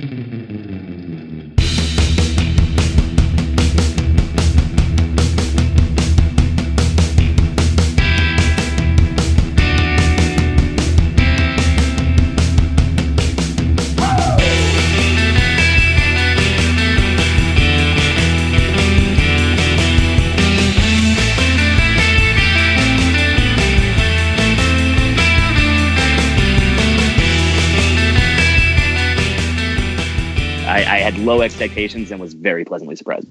I had low expectations and was very pleasantly surprised.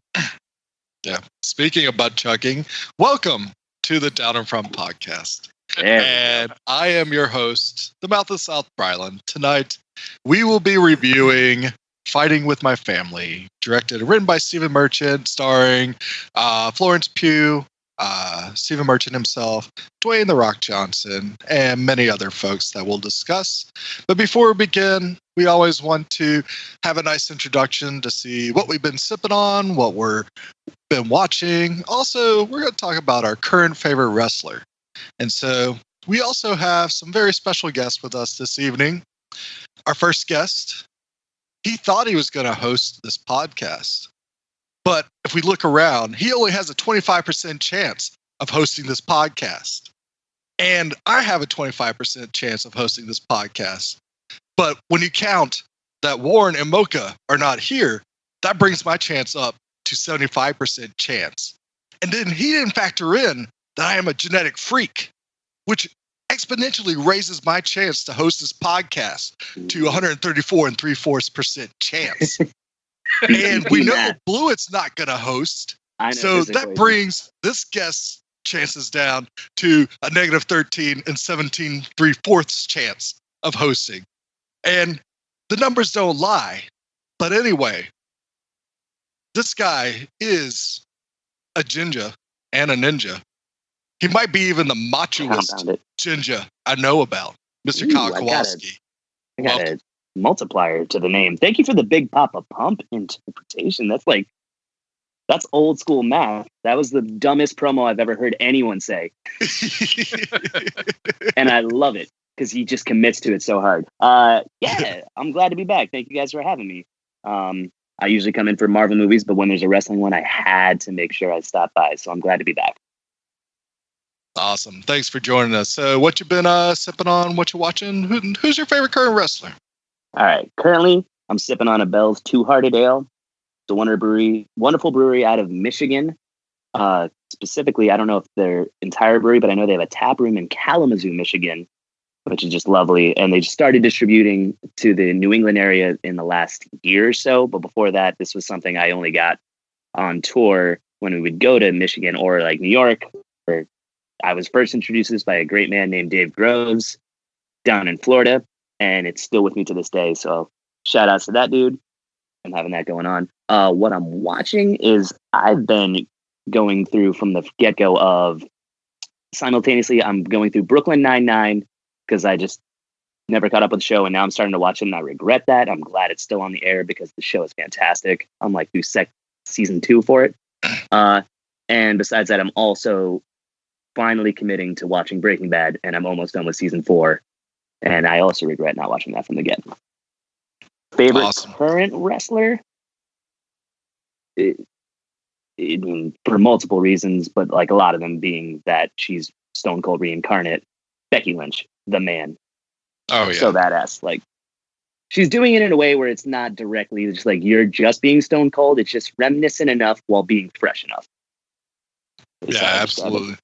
Yeah. Speaking of butt chugging, welcome to the Down in Front podcast. And I am your host, the Mouth of South Bryland. Tonight, we will be reviewing Fighting with My Family, directed and written by Stephen Merchant, starring Florence Pugh, Stephen Merchant himself, Dwayne "The Rock" Johnson, and many other folks that we'll discuss. But before we begin, we always want to have a nice introduction to see what we've been sipping on, what we've been watching. Also, we're going to talk about our current favorite wrestler. And so we also have some very special guests with us this evening. Our first guest, he thought he was going to host this podcast. But if we look around, he only has a 25% chance of hosting this podcast. And I have a 25% chance of hosting this podcast. But when you count that Warren and Mocha are not here, that brings my chance up to 75% chance. And then he didn't factor in that I am a genetic freak, which exponentially raises my chance to host this podcast to 134 3/4% chance. And we know Blewett's not going to host. So that brings this guest's chances down to a negative 13 17 3/4 chance of hosting. And the numbers don't lie. But anyway, this guy is a ginger and a ninja. He might be even the machoest ginger I know about, Mr. Kyle Kowalski. I got a multiplier to the name. Thank you for the Big Papa Pump interpretation. That's old school math. That was the dumbest promo I've ever heard anyone say. And I love it because he just commits to it so hard. Yeah, I'm glad to be back. Thank you guys for having me. I usually come in for Marvel movies, but when there's a wrestling one, I had to make sure I stopped by. So I'm glad to be back. Awesome. Thanks for joining us. So what you been sipping on? What you watching? Who's your favorite current wrestler? All right. Currently, I'm sipping on a Bell's Two-Hearted Ale. It's a wonderful brewery out of Michigan. Specifically, I don't know if their entire brewery, but I know they have a tap room in Kalamazoo, Michigan, which is just lovely. And they just started distributing to the New England area in the last year or so. But before that, this was something I only got on tour when we would go to Michigan or like New York. Where I was first introduced to this by a great man named Dave Groves down in Florida. And it's still with me to this day. So shout outs to that dude. I'm having that going on. What I'm watching is I've been going through from the get-go of simultaneously, I'm going through Brooklyn Nine-Nine because I just never caught up with the show. And now I'm starting to watch it and I regret that. I'm glad it's still on the air because the show is fantastic. I'm like through season 2 for it. And besides that, I'm also finally committing to watching Breaking Bad and I'm almost done with season 4. And I also regret not watching that from the get. Favorite current wrestler? For multiple reasons, but like a lot of them being that she's Stone Cold reincarnate. Becky Lynch, the man. Oh, yeah. So badass. Like, she's doing it in a way where it's not directly just like you're just being Stone Cold. It's just reminiscent enough while being fresh enough. Yeah, absolutely.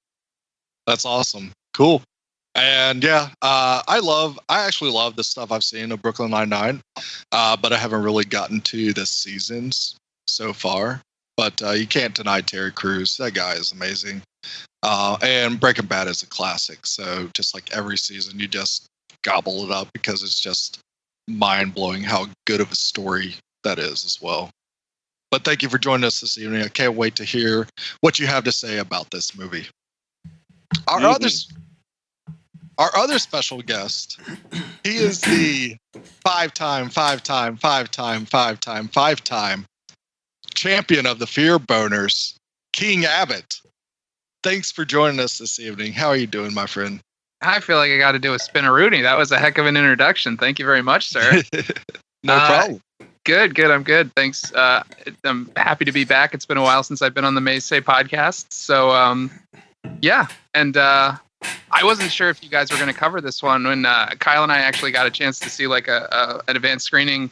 That's awesome. Cool. And yeah, I actually love the stuff I've seen of Brooklyn Nine-Nine, but I haven't really gotten to the seasons so far. But you can't deny Terry Crews. That guy is amazing. And Breaking Bad is a classic. So just like every season, you just gobble it up because it's just mind-blowing how good of a story that is as well. But thank you for joining us this evening. I can't wait to hear what you have to say about this movie. Our other special guest, he is the five-time champion of the Fear Boners, King Abbott. Thanks for joining us this evening. How are you doing, my friend? I feel like I got to do a spin-a-rooney. That was a heck of an introduction. Thank you very much, sir. No problem. Good. I'm good. Thanks. I'm happy to be back. It's been a while since I've been on the May Say podcast. So, yeah. And I wasn't sure if you guys were going to cover this one when Kyle and I actually got a chance to see like an advanced screening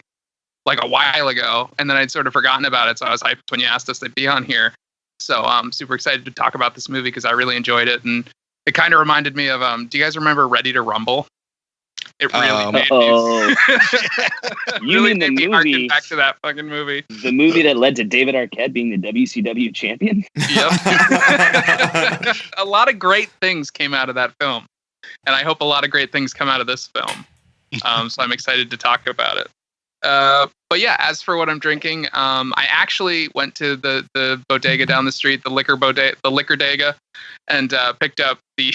like a while ago. And then I'd sort of forgotten about it. So I was hyped when you asked us to be on here. So I'm super excited to talk about this movie because I really enjoyed it. And it kind of reminded me of, do you guys remember Ready to Rumble? It really made me, you mean the movie harken back to that fucking movie. The movie that led to David Arquette being the WCW champion? Yep. A lot of great things came out of that film. And I hope a lot of great things come out of this film. So I'm excited to talk about it. But yeah, as for what I'm drinking, I actually went to the bodega down the street, the liquor dega, and picked up the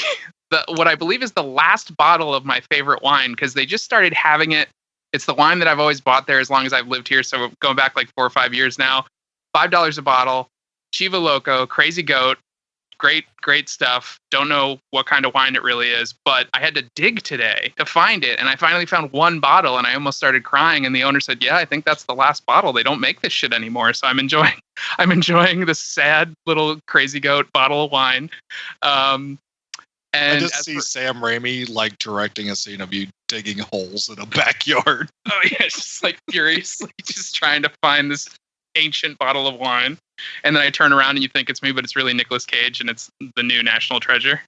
what I believe is the last bottle of my favorite wine, because they just started having it. It's the wine that I've always bought there as long as I've lived here. So going back like 4 or 5 years now, $5 a bottle, Chiva Loco, Crazy Goat, great stuff. Don't know what kind of wine it really is, but I had to dig today to find it. And I finally found one bottle and I almost started crying. And the owner said, yeah, I think that's the last bottle. They don't make this shit anymore. So I'm enjoying this sad little Crazy Goat bottle of wine. And I just see Sam Raimi like directing a scene of you digging holes in a backyard. Oh yeah, just like furiously just trying to find this ancient bottle of wine. And then I turn around and you think it's me, but it's really Nicolas Cage and it's the new National Treasure.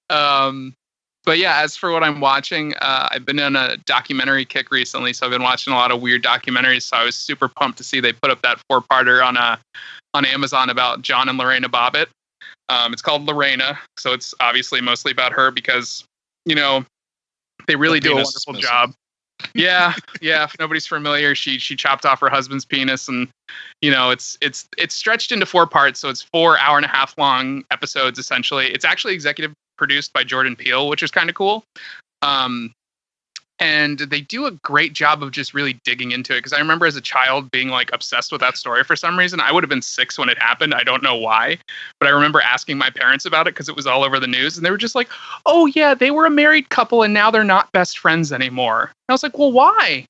But yeah, as for what I'm watching, I've been on a documentary kick recently, so I've been watching a lot of weird documentaries. So I was super pumped to see they put up that 4-parter on Amazon about John and Lorena Bobbitt. It's called Lorena, so it's obviously mostly about her because, you know, they really do a wonderful job. Yeah. If nobody's familiar, she chopped off her husband's penis, and you know it's stretched into 4 parts, so it's 4 hour-and-a-half long episodes essentially. It's actually executive produced by Jordan Peele, which is kind of cool. And they do a great job of just really digging into it. Because I remember as a child being like obsessed with that story for some reason. I would have been 6 when it happened. I don't know why. But I remember asking my parents about it because it was all over the news. And they were just like, oh, yeah, they were a married couple and now they're not best friends anymore. And I was like, well, why?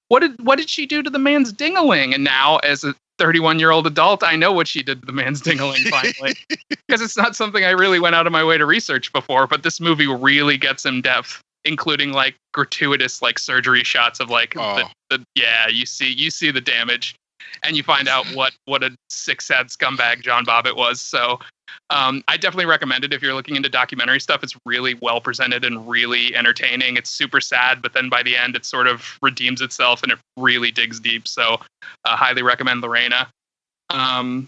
What did she do to the man's ding-a-ling? And now as a 31-year-old adult, I know what she did to the man's ding-a-ling finally. Because it's not something I really went out of my way to research before. But this movie really gets in depth, including like gratuitous like surgery shots of like you see the damage and you find out what a sick, sad scumbag John Bobbitt was. So I definitely recommend it if you're looking into documentary stuff. It's really well presented and really entertaining. It's super sad, but then by the end it sort of redeems itself and it really digs deep. So highly recommend Lorena. And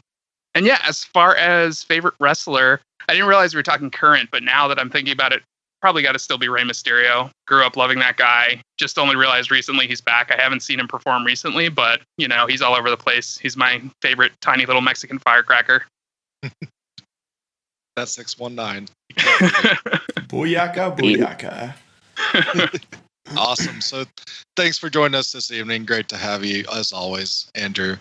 yeah, as far as favorite wrestler, I didn't realize we were talking current, but now that I'm thinking about it, probably got to still be Rey Mysterio. Grew up loving that guy. Just only realized recently he's back. I haven't seen him perform recently, but you know, he's all over the place. He's my favorite tiny little Mexican firecracker. That's 619. Booyaka. Awesome. So thanks for joining us this evening. Great to have you as always, Andrew.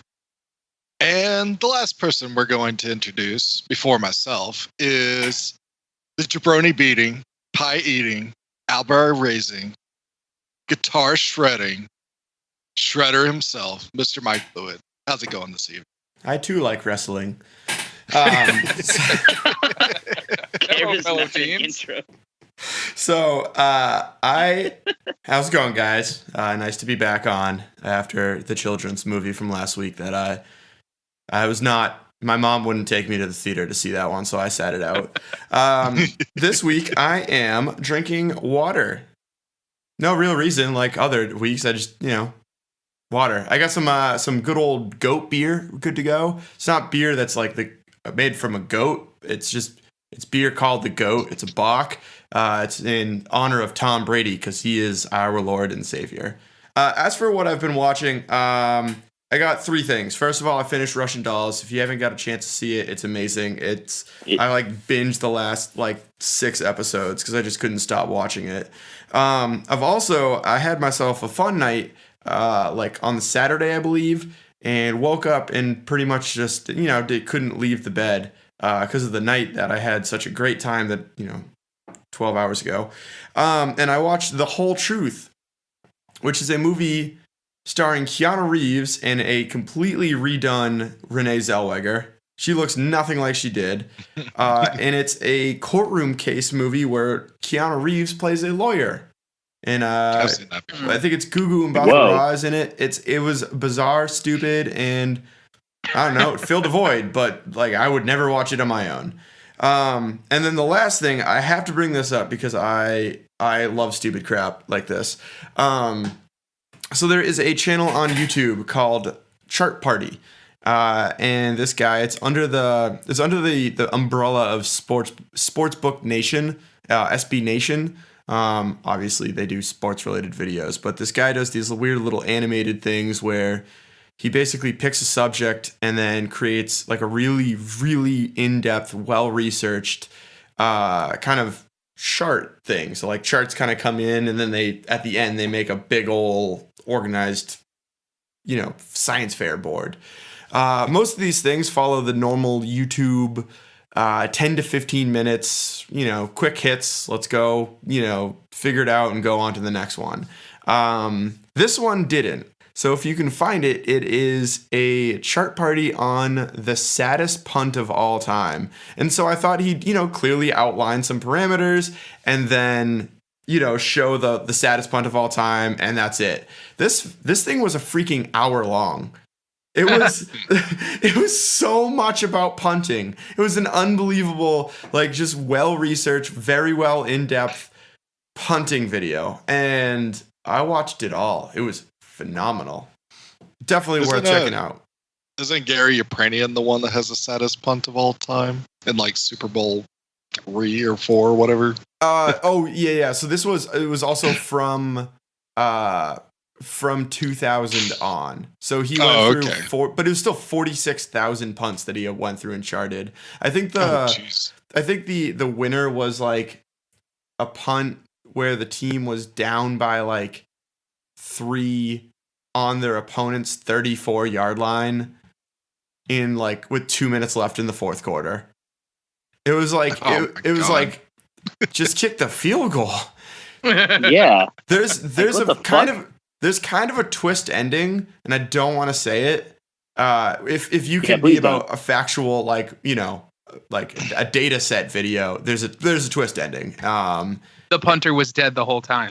And the last person we're going to introduce before myself is the jabroni beating, pie eating, Albert raising, guitar shredding, shredder himself, Mr. Mike Blewett. How's it going this evening? I too like wrestling. So how's it going, guys? Nice to be back on after the children's movie from last week that I was not. My mom wouldn't take me to the theater to see that one, so I sat it out. This week, I am drinking water. No real reason, like other weeks. I just, water. I got some good old goat beer, good to go. It's not beer that's like made from a goat. It's beer called the Goat. It's a Bock. It's in honor of Tom Brady because he is our Lord and Savior. As for what I've been watching, I got 3 things. First of all, I finished Russian Dolls. If you haven't got a chance to see it, it's amazing. I binged the last 6 episodes because I just couldn't stop watching it. I had myself a fun night on the Saturday, I believe, and woke up and pretty much just couldn't leave the bed because of the night that I had such a great time that 12 hours ago. And I watched The Whole Truth which is a movie starring Keanu Reeves and a completely redone Renee Zellweger. She looks nothing like she did. And it's a courtroom case movie where Keanu Reeves plays a lawyer. And I've seen that before. I think it's Gugu and Baccarat is in it. It was bizarre, stupid, and I don't know, it filled a void, but like I would never watch it on my own. And then the last thing, I have to bring this up because I love stupid crap like this. So there is a channel on YouTube called Chart Party. And this guy, it's under the umbrella of Sportsbook Nation, SB Nation. Obviously they do sports related videos, but this guy does these weird little animated things where he basically picks a subject and then creates like a really, really in-depth, well-researched, kind of chart thing. So like charts kind of come in and then at the end, they make a big old organized, science fair board. Most of these things follow the normal YouTube 10 to 15 minutes, quick hits. Let's go, figure it out and go on to the next one. This one didn't. So if you can find it, it is a chart party on the saddest punt of all time. And so I thought he'd, clearly outline some parameters and then, show the saddest punt of all time. And that's it. This thing was a freaking hour long. It was so much about punting. It was an unbelievable, just well-researched, very well in-depth punting video. And I watched it all. It was phenomenal. Definitely worth checking out. Isn't Gary Ukrainian the one that has the saddest punt of all time in Super Bowl 3 or 4 or whatever? Yeah. So it was also from 2000 on. So he went through but it was still 46,000 punts that he went through and charted. I think the winner was like a punt where the team was down by 3 on their opponent's 34-yard line in with 2 minutes left in the fourth quarter. It was just kick the field goal. Yeah. There's kind of a twist ending, and I don't want to say it. If you can be about a factual a data set video, there's a twist ending. The punter was dead the whole time.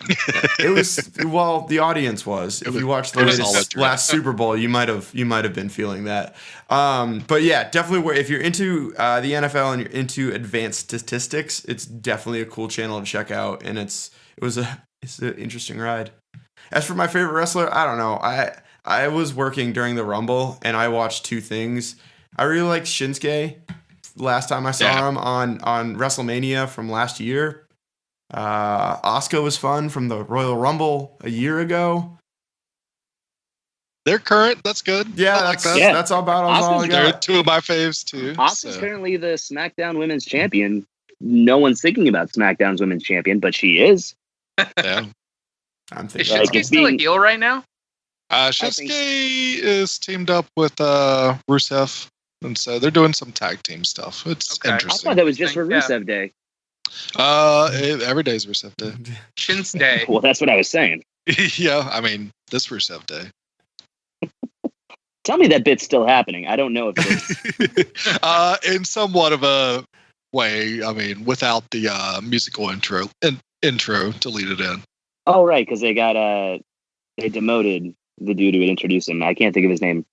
It was the audience was. If you watched the last Super Bowl, you might have been feeling that. But yeah, definitely. If you're into the NFL and you're into advanced statistics, it's definitely a cool channel to check out, and it's an interesting ride. As for my favorite wrestler, I don't know. I was working during the Rumble, and I watched 2 things. I really liked Shinsuke. Last time I saw him on WrestleMania from last year. Asuka was fun from the Royal Rumble a year ago. They're current. That's good. Yeah, that's all about all I got. They're 2 of my faves too. Asuka's currently the SmackDown Women's Champion. No one's thinking about SmackDown's Women's Champion, but she is. Yeah. I'm thinking. Is Shinsuke still a heel right now? Shinsuke is teamed up with Rusev, and so they're doing some tag team stuff. It's interesting. I thought that was just for Rusev Day. Every day's Rusev Day. Shin's Day. Well, that's what I was saying. Yeah, I mean, this Rusev Day. Tell me that bit's still happening. I don't know if it is. In somewhat of a way, I mean, without the musical intro deleted in. Oh, right, because they demoted the dude who would introduce him. I can't think of his name.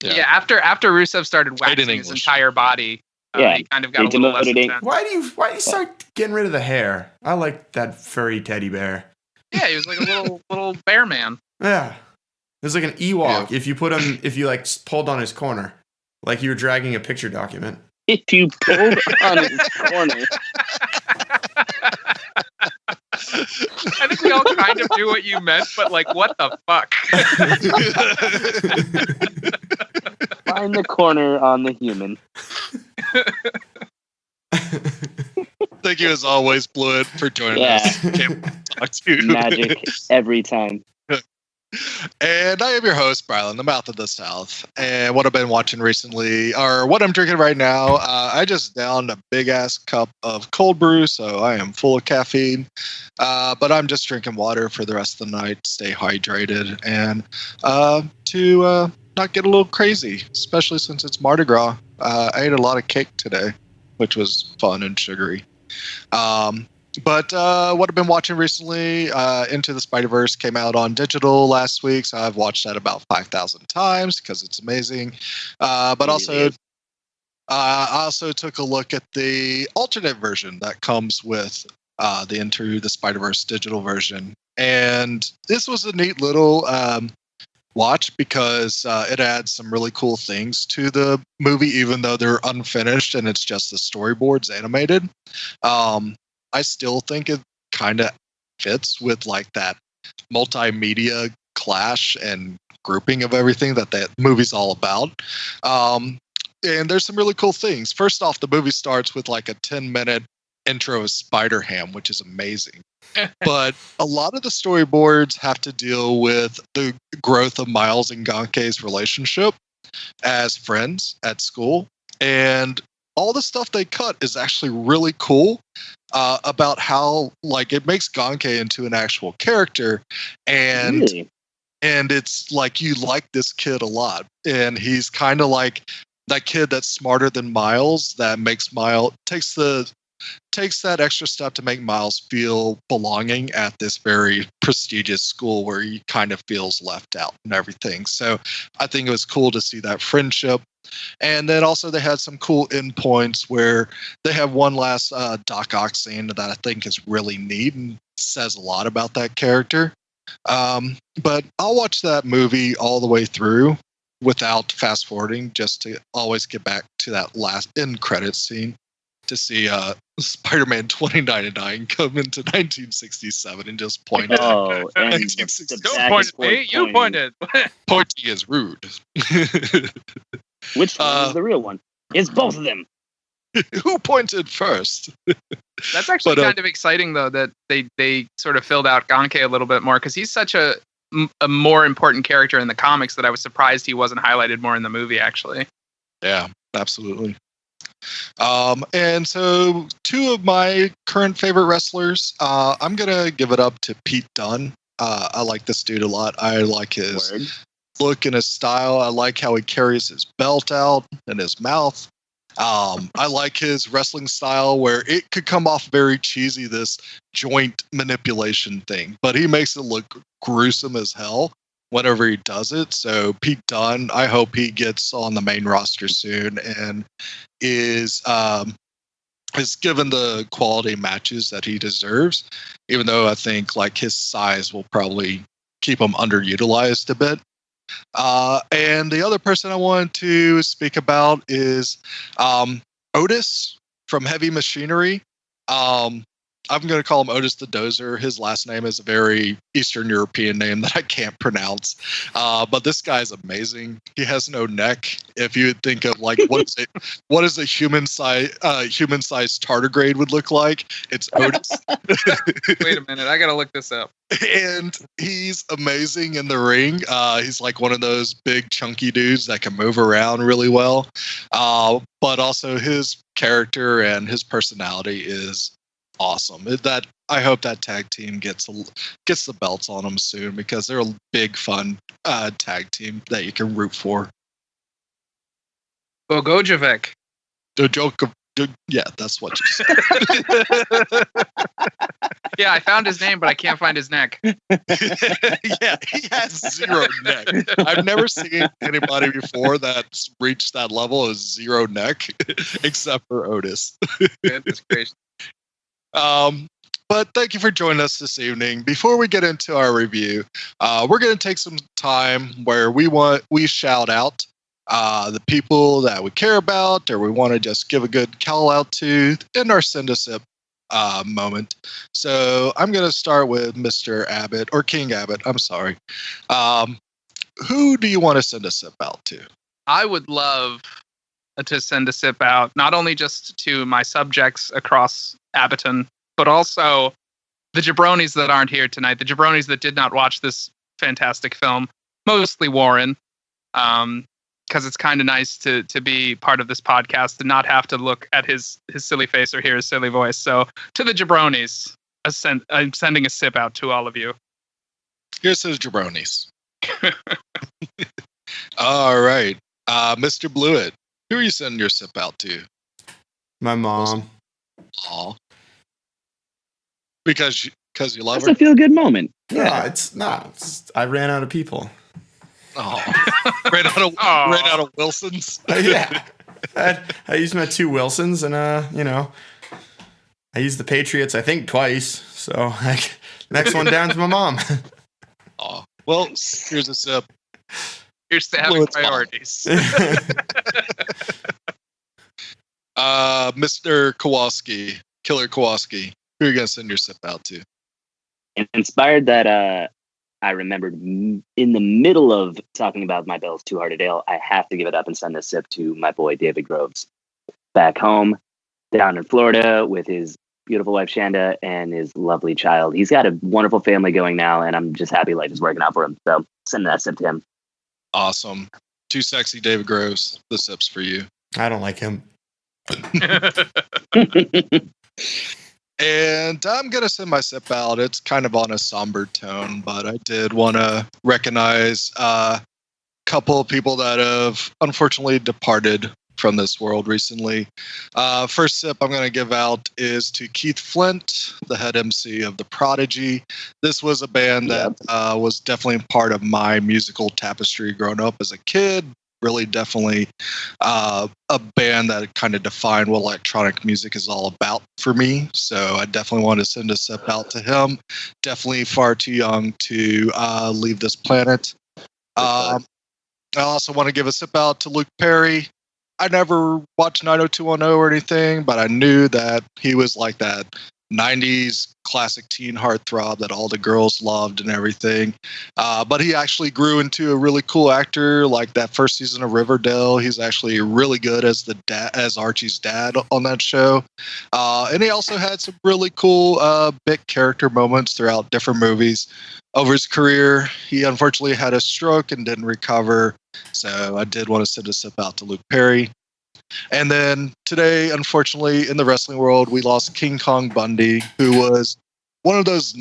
Yeah, after Rusev started waxing his entire body, he kind of got a little less intense. Why do you start getting rid of the hair? I like that furry teddy bear. Yeah, he was like a little bear man. Yeah. It was like an Ewok if you pulled on his corner. Like you were dragging a picture document. If you pulled on his corner. I think we all kind of knew what you meant, but what the fuck? Find the corner on the human. Thank you as always, Blewett, for joining us. Can't talk to you. Magic every time. And I am your host, Brylan, the Mouth of the South. And what I've been watching recently, or what I'm drinking right now, I just downed a big-ass cup of cold brew, so I am full of caffeine. But I'm just drinking water for the rest of the night, stay hydrated, and to not get a little crazy, especially since it's Mardi Gras. I ate a lot of cake today, which was fun and sugary. But what I've been watching recently, Into the Spider-Verse came out on digital last week, so I've watched that about 5,000 times because it's amazing. But also, I also took a look at the alternate version that comes with the Into the Spider-Verse digital version. And this was a neat little watch because it adds some really cool things to the movie, even though they're unfinished and it's just the storyboards animated. I still think it kind of fits with like that multimedia clash and grouping of everything that movie's all about. And there's some really cool things. First off, the movie starts with like a 10-minute intro of Spider-Ham, which is amazing. But a lot of the storyboards have to deal with the growth of Miles and Ganke's relationship as friends at school. And all the stuff they cut is actually really cool about how like it makes Ganke into an actual character, and Really? and it's like you like this kid a lot, and he's kind of like that kid that's smarter than Miles, that makes Miles takes that extra step to make Miles feel belonging at this very prestigious school where he kind of feels left out and everything. So I think it was cool to see that friendship. And then also they had some cool endpoints where they have one last Doc Ock scene that I think is really neat and says a lot about that character. But I'll watch that movie all the way through without fast forwarding, just to always get back to that last end credits scene to see Spider-Man 2099 come into 1967 and just point at Oh, and 1967. Don't point at me. You pointed. Pointing is rude. Which one is the real one? It's both of them. Who pointed first? That's actually kind of exciting, though, that they sort of filled out Ganke a little bit more, because he's such a more important character in the comics that I was surprised he wasn't highlighted more in the movie, actually. Yeah, absolutely. And so two of my current favorite wrestlers, I'm going to give it up to Pete Dunne. I like this dude a lot. I like his look and his style. I like how he carries his belt out in his mouth. I like his wrestling style where it could come off very cheesy, this joint manipulation thing, but he makes it look gruesome as hell whenever he does it. So Pete Dunne, I hope he gets on the main roster soon and is given the quality matches that he deserves, even though I think like his size will probably keep him underutilized a bit. And the other person I wanted to speak about is Otis from Heavy Machinery. I'm going to call him Otis the Dozer. His last name is a very Eastern European name that I can't pronounce. But this guy's amazing. He has no neck. If you think of like what is a human-sized tardigrade would look like, it's Otis. Wait a minute, I got to look this up. And he's amazing in the ring. He's like one of those big chunky dudes that can move around really well. But also his character and his personality is awesome. That I hope that tag team gets the belts on them soon, because they're a big fun tag team that you can root for. Bogojevic. Yeah, that's what you said. Yeah, I found his name, but I can't find his neck. Yeah, he has zero neck. I've never seen anybody before that's reached that level of zero neck, except for Otis. Goodness gracious. But thank you for joining us this evening. Before we get into our review, we're going to take some time where we shout out the people that we care about, or we want to just give a good call out to in our Send a Sip moment. So I'm going to start with Mr. Abbott, or King Abbott. I'm sorry. Who do you want to send a sip out to? I would love to send a sip out, not only just to my subjects across Abboton, but also the jabronis that aren't here tonight, the jabronis that did not watch this fantastic film. Mostly Warren, because it's kind of nice to be part of this podcast and not have to look at his silly face or hear his silly voice. So to the jabronis, I'm sending a sip out to all of you. Here's his jabronis. All right. Mr. Blewett, who are you sending your sip out to? My mom. Aw. Because you love That's her? a feel-good moment. No, Yeah. it's not. I ran out of people. Oh. ran out of Wilsons? Yeah. I used my 2 Wilsons, and, I used the Patriots, I think, twice. So, next one down to my mom. Oh. Well, here's a sip. Here's to having priorities. Mr. Kowalski, Killer Kowalski, who are you going to send your sip out to? Inspired that I remembered in the middle of talking about my Bell's Two Hearted Ale, I have to give it up and send a sip to my boy David Groves back home down in Florida with his beautiful wife Shanda and his lovely child. He's got a wonderful family going now, and I'm just happy life is working out for him. So send that sip to him. Awesome. Too sexy, David Groves. The sip's for you. I don't like him. And I'm going to send my sip out. It's kind of on a somber tone, but I did want to recognize a couple of people that have unfortunately departed from this world recently. First sip I'm going to give out is to Keith Flint, the head MC of The Prodigy. This was a band that was definitely part of my musical tapestry growing up as a kid. Really definitely a band that kind of defined what electronic music is all about for me. So I definitely want to send a sip out to him. Definitely far too young to leave this planet. I also want to give a sip out to Luke Perry. I never watched 90210 or anything, but I knew that he was like that 90s classic teen heartthrob that all the girls loved and everything. But he actually grew into a really cool actor. Like that first season of Riverdale, he's actually really good as as Archie's dad on that show. And he also had some really cool big character moments throughout different movies. Over his career, he unfortunately had a stroke and didn't recover. So I did want to send a sip out to Luke Perry. And then today, unfortunately, in the wrestling world, we lost King Kong Bundy, who was one of those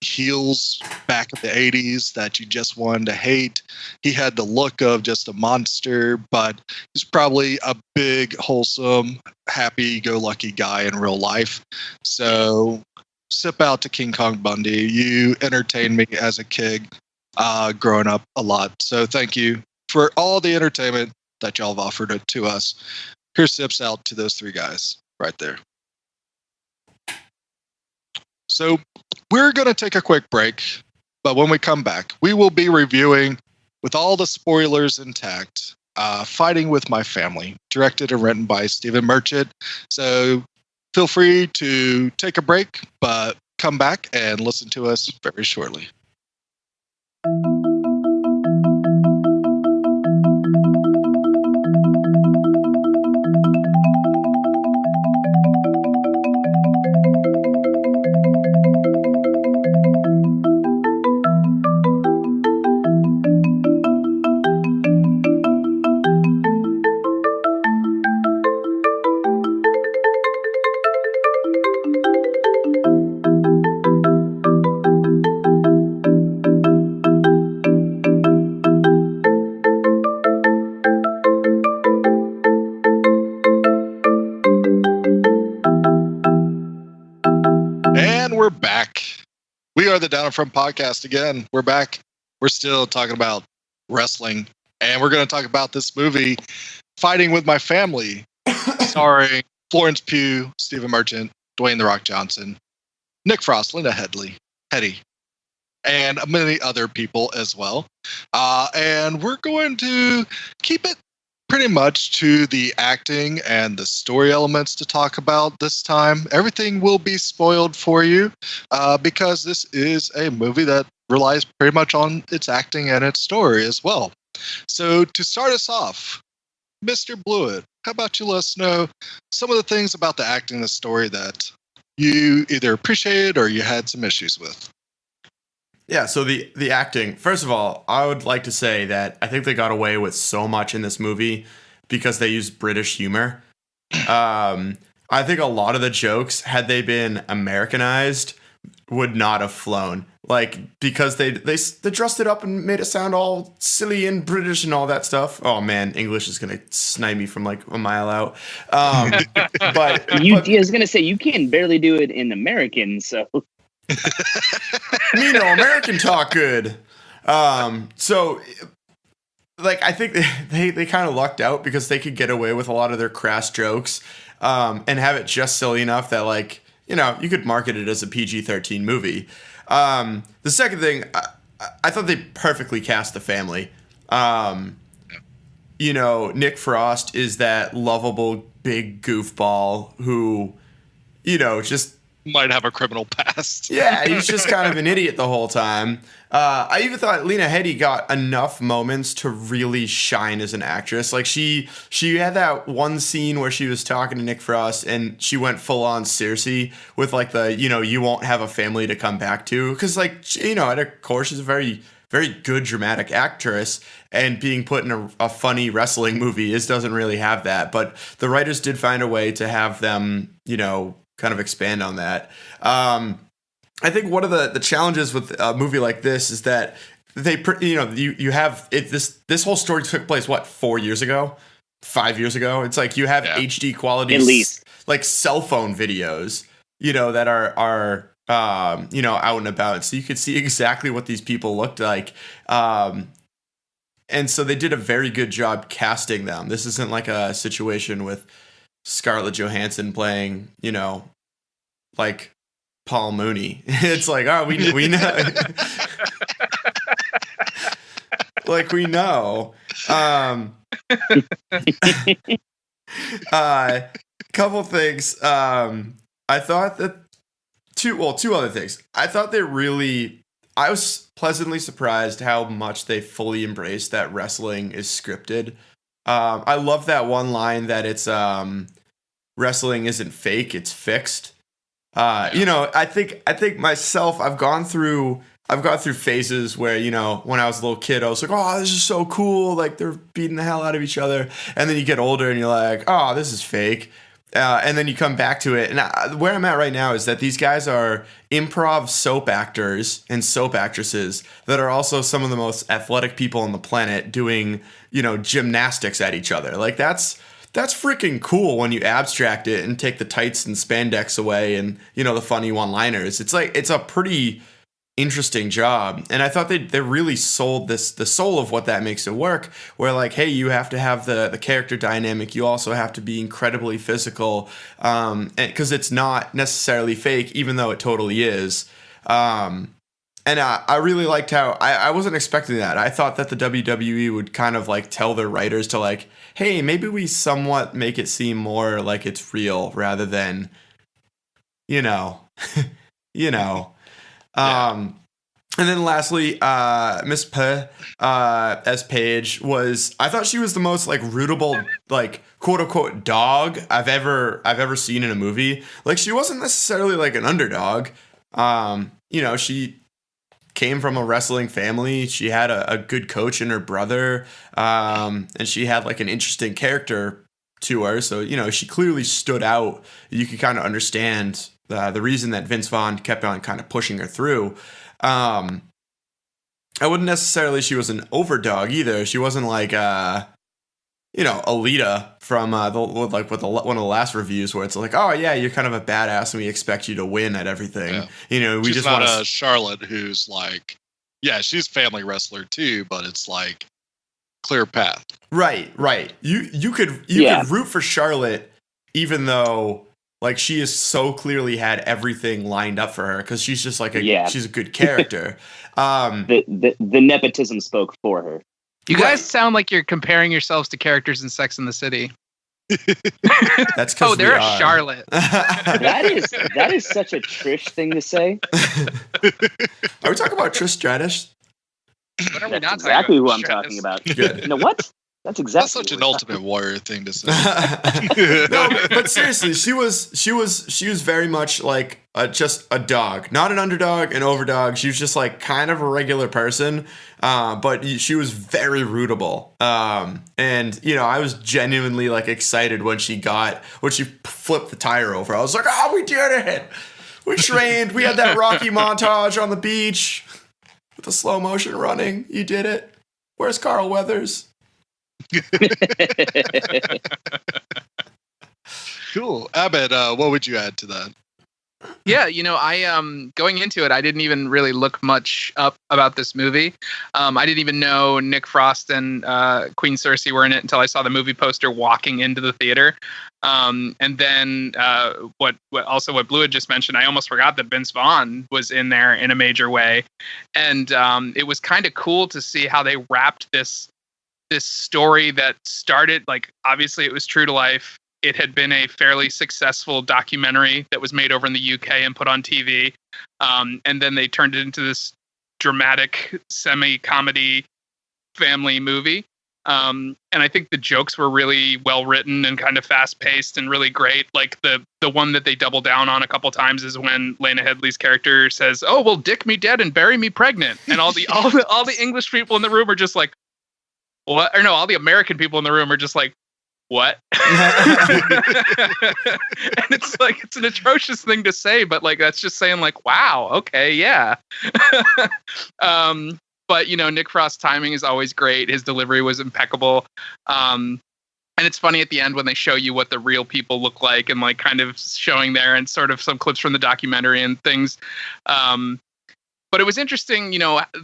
heels back in the 80s that you just wanted to hate. He had the look of just a monster, but he's probably a big, wholesome, happy-go-lucky guy in real life. So sip out to King Kong Bundy. You entertained me as a kid growing up a lot. So thank you for all the entertainment that y'all have offered it to us. Here's sips out to those 3 guys right there. So we're going to take a quick break, but when we come back, we will be reviewing, with all the spoilers intact, Fighting With My Family, directed and written by Stephen Merchant. So feel free to take a break, but come back and listen to us very shortly. We're back. We are the Down and From podcast again. We're back. We're still talking about wrestling, and we're going to talk about this movie, Fighting With My Family, starring Florence Pugh, Stephen Merchant, Dwayne The Rock Johnson, Nick Frost, Linda Hetty, and many other people as well. And we're going to keep it pretty much to the acting and the story elements to talk about this time. Everything will be spoiled for you because this is a movie that relies pretty much on its acting and its story as well. So to start us off, Mr. Blewett, how about you let us know some of the things about the acting and the story that you either appreciated or you had some issues with? Yeah, so the acting, first of all, I would like to say that I think they got away with so much in this movie because they used British humor. I think a lot of the jokes, had they been Americanized, would not have flown. Like, because they dressed it up and made it sound all silly and British and all that stuff. Oh man, English is gonna snipe me from like a mile out. But I was gonna say, you can barely do it in American, so me no American talk good. So like, I think they kind of lucked out because they could get away with a lot of their crass jokes, and have it just silly enough that, like, you know, you could market it as a PG-13 movie. The second thing, I thought they perfectly cast the family. You know, Nick Frost is that lovable big goofball who, you know, just might have a criminal past. Yeah, he's just kind of an idiot the whole time. I even thought Lena Headey got enough moments to really shine as an actress. Like, she had that one scene where she was talking to Nick Frost and she went full on Cersei with like the, you know, you won't have a family to come back to. Because, like, you know, at her core, she's a very, very good dramatic actress, and being put in a funny wrestling movie doesn't really have that. But the writers did find a way to have them, you know, kind of expand on that. I think one of the challenges with a movie like this is that you have it. This whole story took place 4 years ago, 5 years ago. It's like you have HD quality, at least, like cell phone videos, you know, that are you know, out and about, so you could see exactly what these people looked like. And so they did a very good job casting them. This isn't like a situation with Scarlett Johansson playing, you know, like Paul Mooney. It's like, oh, we know. Like, we know. Couple things. I thought that two other things. I thought I was pleasantly surprised how much they fully embraced that wrestling is scripted. I love that one line that it's wrestling isn't fake, it's fixed. You know, I think myself, I've gone through phases where, you know, when I was a little kid, I was like, oh, this is so cool, like they're beating the hell out of each other. And then you get older and you're like, oh, this is fake. And then you come back to it. And where I'm at right now is that these guys are improv soap actors and soap actresses that are also some of the most athletic people on the planet doing, you know, gymnastics at each other. Like, that's freaking cool when you abstract it and take the tights and spandex away and, you know, the funny one-liners. It's like, it's a pretty interesting job. And I thought they really sold the soul of what that makes it work, where, like, hey, you have to have the character dynamic. You also have to be incredibly physical, because it's not necessarily fake, even though it totally is. And I really liked how I wasn't expecting that. I thought that the WWE would kind of like tell their writers to, like, hey, maybe we somewhat make it seem more like it's real rather than, you know, you know. And then lastly, Miss P as Paige I thought she was the most like rootable, like, quote unquote dog I've ever seen in a movie. Like, she wasn't necessarily like an underdog. You know, she came from a wrestling family. She had a good coach in her brother. And she had like an interesting character to her. So, you know, she clearly stood out. You could kind of understand the reason that Vince Vaughn kept on kind of pushing her through. I wouldn't necessarily, she was an overdog either. She wasn't like, you know, Alita from one of the last reviews where it's like, oh yeah, you're kind of a badass and we expect you to win at everything. Yeah. You know, she's just not a Charlotte who's like, yeah, she's a family wrestler too, but it's like clear path. Right. You could root for Charlotte even though, like, she is so clearly had everything lined up for her because she's just like she's a good character. The nepotism spoke for her. You guys sound like you're comparing yourselves to characters in Sex and the City. That's because they're a Charlotte. that is such a Trish thing to say. Are we talking about Trish Stratus? What are we not exactly talking about? Who I'm talking about. Good. No, what? That's exactly. That's such an Ultimate Warrior thing to say. No, but seriously, she was very much like just a dog, not an underdog, an overdog. She was just like kind of a regular person, but she was very rootable. And I was genuinely like excited when she flipped the tire over. I was like, oh, we did it. We trained. We had that Rocky montage on the beach with the slow motion running. You did it. Where's Carl Weathers? Cool. Abed, what would you add to that? Yeah, I going into it, I didn't even really look much up about this movie. I didn't even know Nick Frost and Queen Cersei were in it until I saw the movie poster walking into the theater. And then what Blue had just mentioned, I almost forgot that Vince Vaughn was in there in a major way, and it was kind of cool to see how they wrapped this story that started, like, obviously it was true to life. It had been a fairly successful documentary that was made over in the UK and put on TV. And then they turned it into this dramatic semi-comedy family movie. And I think the jokes were really well written and kind of fast paced and really great. Like the one that they double down on a couple times is when Lena Headey's character says, "Oh, well, dick me dead and bury me pregnant." And all the English people in the room are just like, what? Or no, all the American people in the room are just like, what? And it's like, it's an atrocious thing to say, but like, that's just saying like, wow, okay, yeah. But Nick Frost's timing is always great. His delivery was impeccable. And it's funny at the end when they show you what the real people look like and like kind of showing there and sort of some clips from the documentary and things. But it was interesting,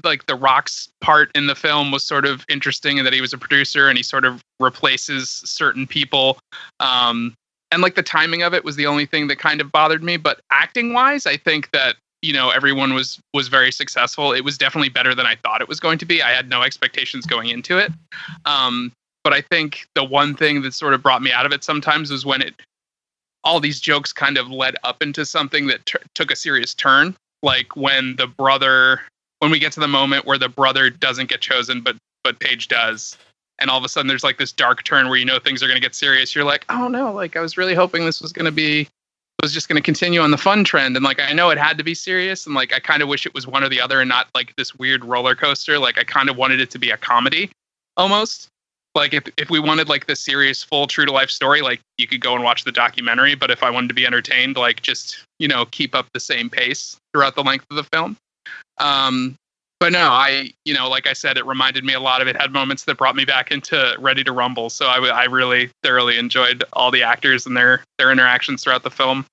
like The Rock's part in the film was sort of interesting in that he was a producer and he sort of replaces certain people. And like the timing of it was the only thing that kind of bothered me. But acting wise, I think that, everyone was very successful. It was definitely better than I thought it was going to be. I had no expectations going into it. But I think the one thing that sort of brought me out of it sometimes was when all these jokes kind of led up into something that took a serious turn. Like when we get to the moment where the brother doesn't get chosen, but Paige does. And all of a sudden there's like this dark turn where things are going to get serious. You're like, oh no, like I was really hoping this was just going to continue on the fun trend. And like, I know it had to be serious. And like, I kind of wish it was one or the other and not like this weird roller coaster. Like I kind of wanted it to be a comedy almost. Like if we wanted like the serious, full, true to life story, like you could go and watch the documentary. But if I wanted to be entertained, like just, keep up the same pace throughout the length of the film. But no, like I said, it reminded me a lot of it. Had moments that brought me back into Ready to Rumble. So I really thoroughly enjoyed all the actors and their interactions throughout the film.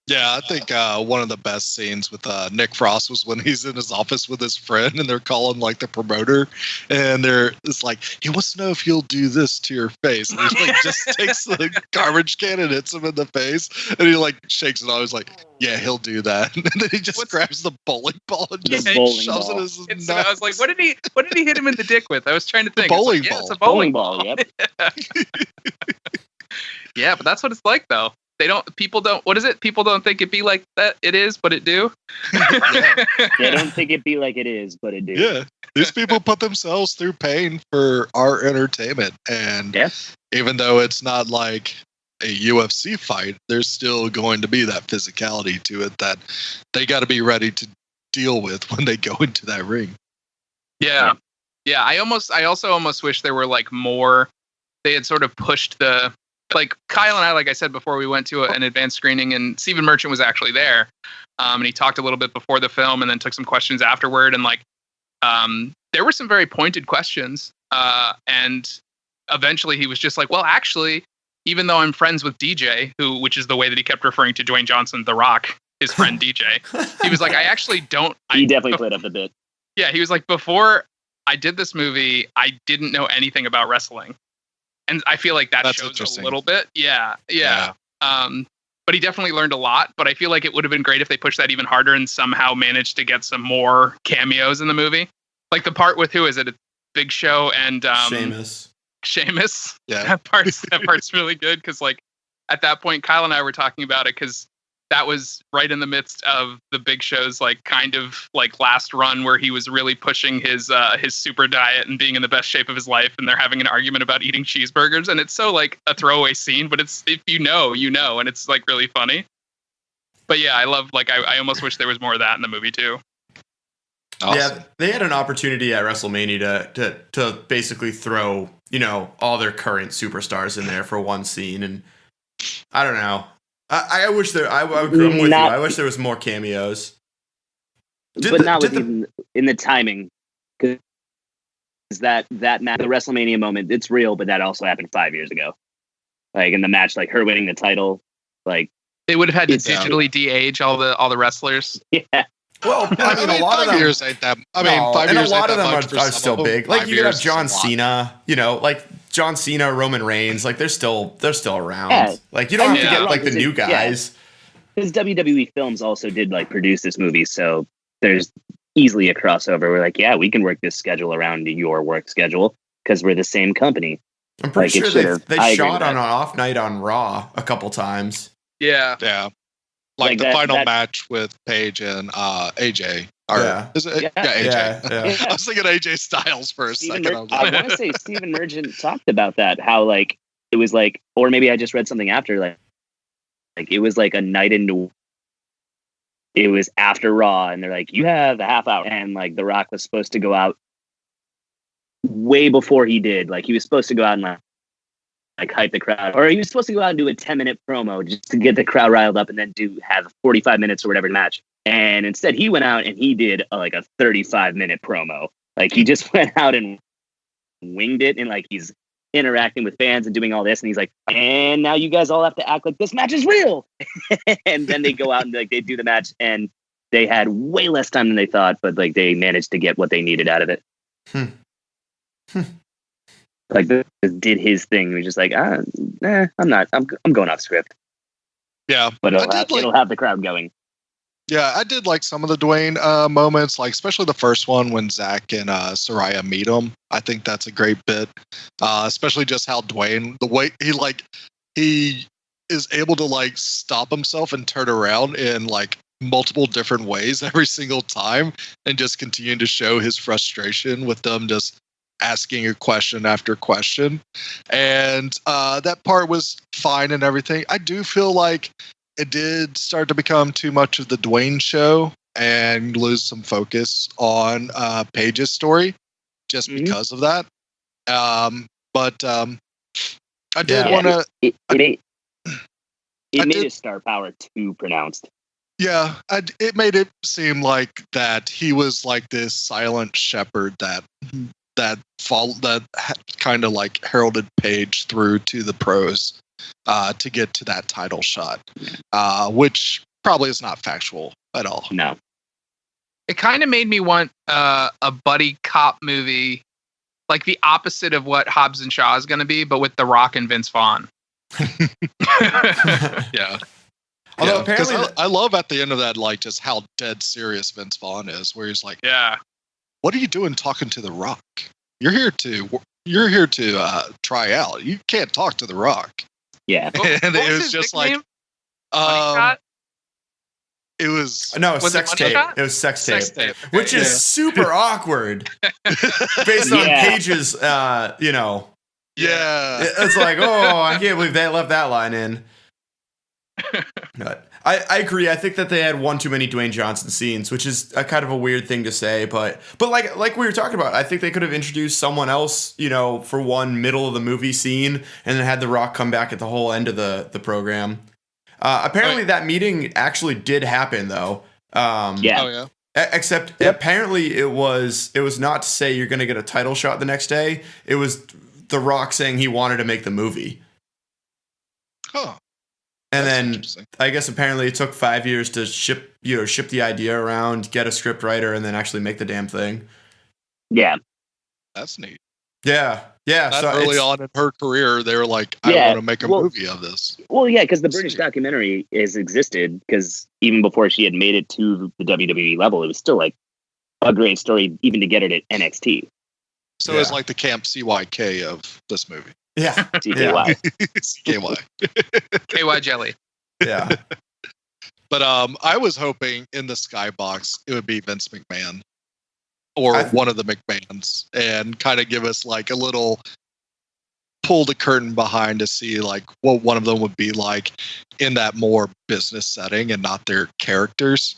Yeah, I think one of the best scenes with Nick Frost was when he's in his office with his friend and they're calling like the promoter, and it's like, he wants to know if you'll do this to your face. And he like just takes the garbage can and hits him in the face, and he like shakes it off. He's like, yeah, he'll do that. And then he just grabs the bowling ball and just shoves it in his nuts. I was like, what did he hit him in the dick with? I was trying to think. Bowling ball. Yeah, it's a bowling ball. Yep. Yeah, but that's what it's like though. People don't think it be like that. It is, but it do. Yeah. They don't think it be like it is, but it do. Yeah. These people put themselves through pain for our entertainment. And even though it's not like a UFC fight, there's still going to be that physicality to it that they got to be ready to deal with when they go into that ring. Yeah. Yeah. I also almost wish there were like more, they had sort of pushed like Kyle and I, like I said before, we went to an advanced screening and Stephen Merchant was actually there. And he talked a little bit before the film and then took some questions afterward. And like, there were some very pointed questions. And eventually he was just like, well, actually, even though I'm friends with DJ, which is the way that he kept referring to Dwayne Johnson, The Rock, his friend DJ, he was like, I actually don't. He definitely played up a bit. Yeah. He was like, before I did this movie, I didn't know anything about wrestling. And I feel like that shows a little bit. Yeah. But he definitely learned a lot. But I feel like it would have been great if they pushed that even harder and somehow managed to get some more cameos in the movie. Like the part with, who is it? Big Show and Sheamus. Yeah. That part's really good because like at that point, Kyle and I were talking about it because that was right in the midst of the Big Show's like kind of like last run where he was really pushing his super diet and being in the best shape of his life, and they're having an argument about eating cheeseburgers, and it's so like a throwaway scene, but it's if you know, and it's like really funny. But yeah, I love like I almost wish there was more of that in the movie too. Awesome. Yeah, they had an opportunity at WrestleMania to basically throw, all their current superstars in there for one scene, and I don't know. I wish there. I'm with you. I wish there was more cameos, in the timing, because that match, the WrestleMania moment, it's real, but that also happened 5 years ago. Like in the match, like her winning the title, like they would have had to digitally de-age all the wrestlers. Yeah. Well, I mean, a lot of them. Years ain't that. I mean, 5 years. And a lot of them are still big. Like you could have John Cena. Like John Cena, Roman Reigns. Like they're still around. Yeah. Like you don't have to get like the new guys. Because WWE Films also did like produce this movie, so there's easily a crossover. We're like, yeah, we can work this schedule around your work schedule because we're the same company. I'm pretty sure they shot on an off night on Raw a couple times. Yeah. Like the final match with Paige and AJ. Is it? Yeah, AJ. Yeah. I was thinking AJ Styles for a second. I want to say Steven Merchant talked about that, how like it was like, or maybe I just read something after, like it was like a night into. It was after Raw, and they're like, you have a half hour, and like The Rock was supposed to go out way before he did. Like he was supposed to go out and like hype the crowd, or he was supposed to go out and do a 10-minute promo just to get the crowd riled up and then have 45 minutes or whatever match. And instead he went out and he did a 35-minute promo. Like he just went out and winged it, and like he's interacting with fans and doing all this. And he's like, and now you guys all have to act like this match is real. And then they go out and like they do the match, and they had way less time than they thought, but like they managed to get what they needed out of it. Like did his thing. He was just like, I'm going off script. Yeah, but it'll have the crowd going. Yeah, I did like some of the Dwayne moments, like especially the first one when Zach and Saraya meet him. I think that's a great bit, especially just how Dwayne, the way he is able to like stop himself and turn around in like multiple different ways every single time, and just continue to show his frustration with them just asking a question after question. And that part was fine and everything. I do feel like it did start to become too much of the Dwayne show and lose some focus on Paige's story just because of that. But I did want to... It made his star power too pronounced. Yeah, it made it seem like that he was like this silent shepherd that kind of like heralded Paige through to the pros to get to that title shot, which probably is not factual at all. No. It kind of made me want a buddy cop movie, like the opposite of what Hobbs and Shaw is going to be, but with The Rock and Vince Vaughn. Yeah. Although apparently, I love at the end of that, like just how dead serious Vince Vaughn is, where he's like, "Yeah, what are you doing talking to The Rock? You're here to try out. You can't talk to The Rock." Yeah, and it was just like, it was sex tape. It was sex tape, which is super awkward based on Paige's, Yeah, it's like, I can't believe they left that line in. I agree. I think that they had one too many Dwayne Johnson scenes, which is a kind of a weird thing to say, but like we were talking about, I think they could have introduced someone else, for one middle of the movie scene, and then had The Rock come back at the whole end of the program. Apparently that meeting actually did happen though. Except apparently it was not to say you're going to get a title shot the next day. It was The Rock saying he wanted to make the movie. Huh. And then I guess apparently it took 5 years to ship the idea around, get a script writer, and then actually make the damn thing. Yeah. That's neat. Yeah. That so early on in her career, they were like, I want to make a movie of this. Well, yeah, because the British documentary has existed, because even before she had made it to the WWE level, it was still like a great story, even to get it at NXT. So it's like the Camp CYK of this movie. Yeah. CKY. CKY. KY jelly. Yeah. But I was hoping in the skybox it would be Vince McMahon or one of the McMahons, and kind of give us like a little pull the curtain behind to see like what one of them would be like in that more business setting and not their characters.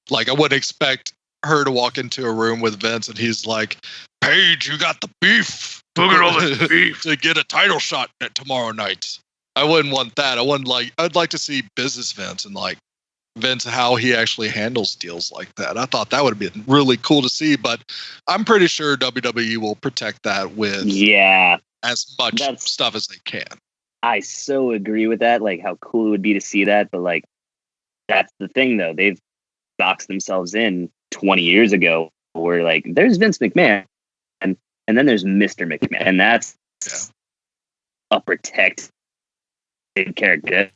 Like I wouldn't expect her to walk into a room with Vince and he's like, Paige, you got the beef. Look at all this beef to get a title shot tomorrow night. I wouldn't want that. I'd like to see business Vince and like Vince, how he actually handles deals like that. I thought that would have been really cool to see, but I'm pretty sure WWE will protect that with as much stuff as they can. I so agree with that, like how cool it would be to see that, but like that's the thing though. They've boxed themselves in 20 years ago where like there's Vince McMahon and then there's Mr. McMahon, and that's a protected character.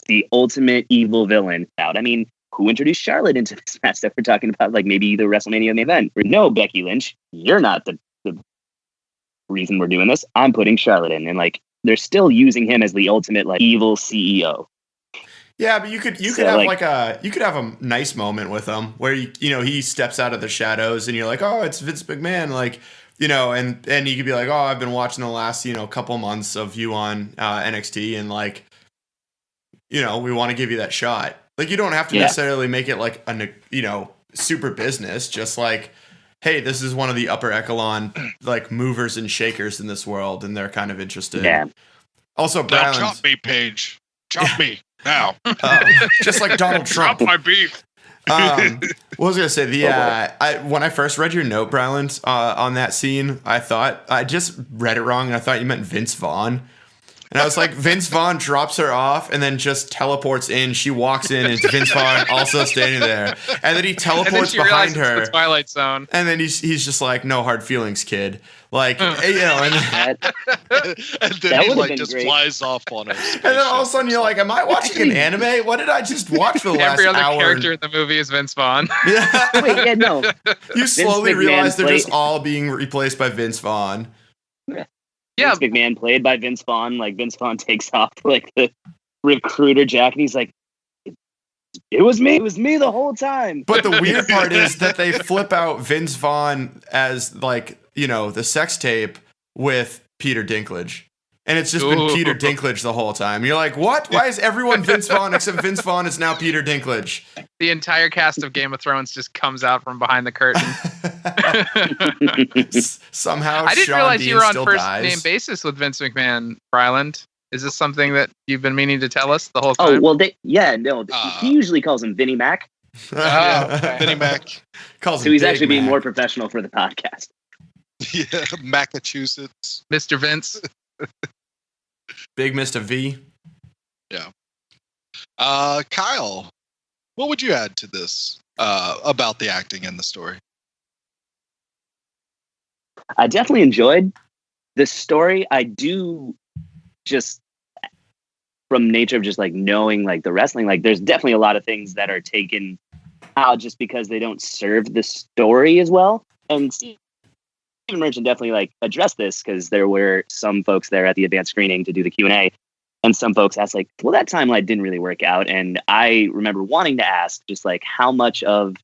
The ultimate evil villain out. I mean, who introduced Charlotte into this match that we're talking about? Like maybe the WrestleMania main event. No, Becky Lynch, you're not the reason we're doing this. I'm putting Charlotte in, and like they're still using him as the ultimate like evil CEO. Yeah, but you could have a nice moment with him where he steps out of the shadows and you're like, oh, it's Vince McMahon, like. And you could be like, oh, I've been watching the last couple months of you on NXT, and like. We want to give you that shot. Like, you don't have to necessarily make it like a, super business. Just like, hey, this is one of the upper echelon, like, movers and shakers in this world, and they're kind of interested. Yeah. Also, now chop me, Paige. Chop me now. Just like Donald Trump. Drop my beef. What was I gonna say? When I first read your note, Bryland, on that scene, I thought I just read it wrong, and I thought you meant Vince Vaughn. And I was like, Vince Vaughn drops her off and then just teleports in. She walks in and it's Vince Vaughn also standing there. And then he teleports behind her. It's the Twilight Zone. And then he's just like, no hard feelings, kid. Like, and then he like just flies off on us. And then all of a sudden you're like, am I watching an anime? What did I just watch for the last hour? Every other character in the movie is Vince Vaughn. Yeah. Wait, yeah, no. You slowly realize they're just all being replaced by Vince Vaughn. Yeah, Vince McMahon played by Vince Vaughn. Like Vince Vaughn takes off like the recruiter jack, and he's like, "It was me. It was me the whole time." But the weird part is that they flip out Vince Vaughn as like the sex tape with Peter Dinklage, and it's just been Peter Dinklage the whole time. You're like, what? Why is everyone Vince Vaughn except Vince Vaughn is now Peter Dinklage? The entire cast of Game of Thrones just comes out from behind the curtain. Somehow, I didn't Sean realize Dean you were on still first dies. name basis with Vince McMahon, Bryland. Is this something that you've been meaning to tell us the whole time? Oh well, he usually calls him Vinnie Mac. Vinnie Mac. Calls so he's Big actually being Mac. more professional for the podcast. Yeah, Massachusetts. Mr. Vince. Big Mr. V. Yeah. Kyle, what would you add to this about the acting and the story? I definitely enjoyed the story. I do just from nature of just like knowing like the wrestling, like there's definitely a lot of things that are taken out just because they don't serve the story as well. And Steven Merchant definitely like addressed this because there were some folks there at the advanced screening to do the Q&A, and some folks asked like, well, that timeline didn't really work out. And I remember wanting to ask just like how much of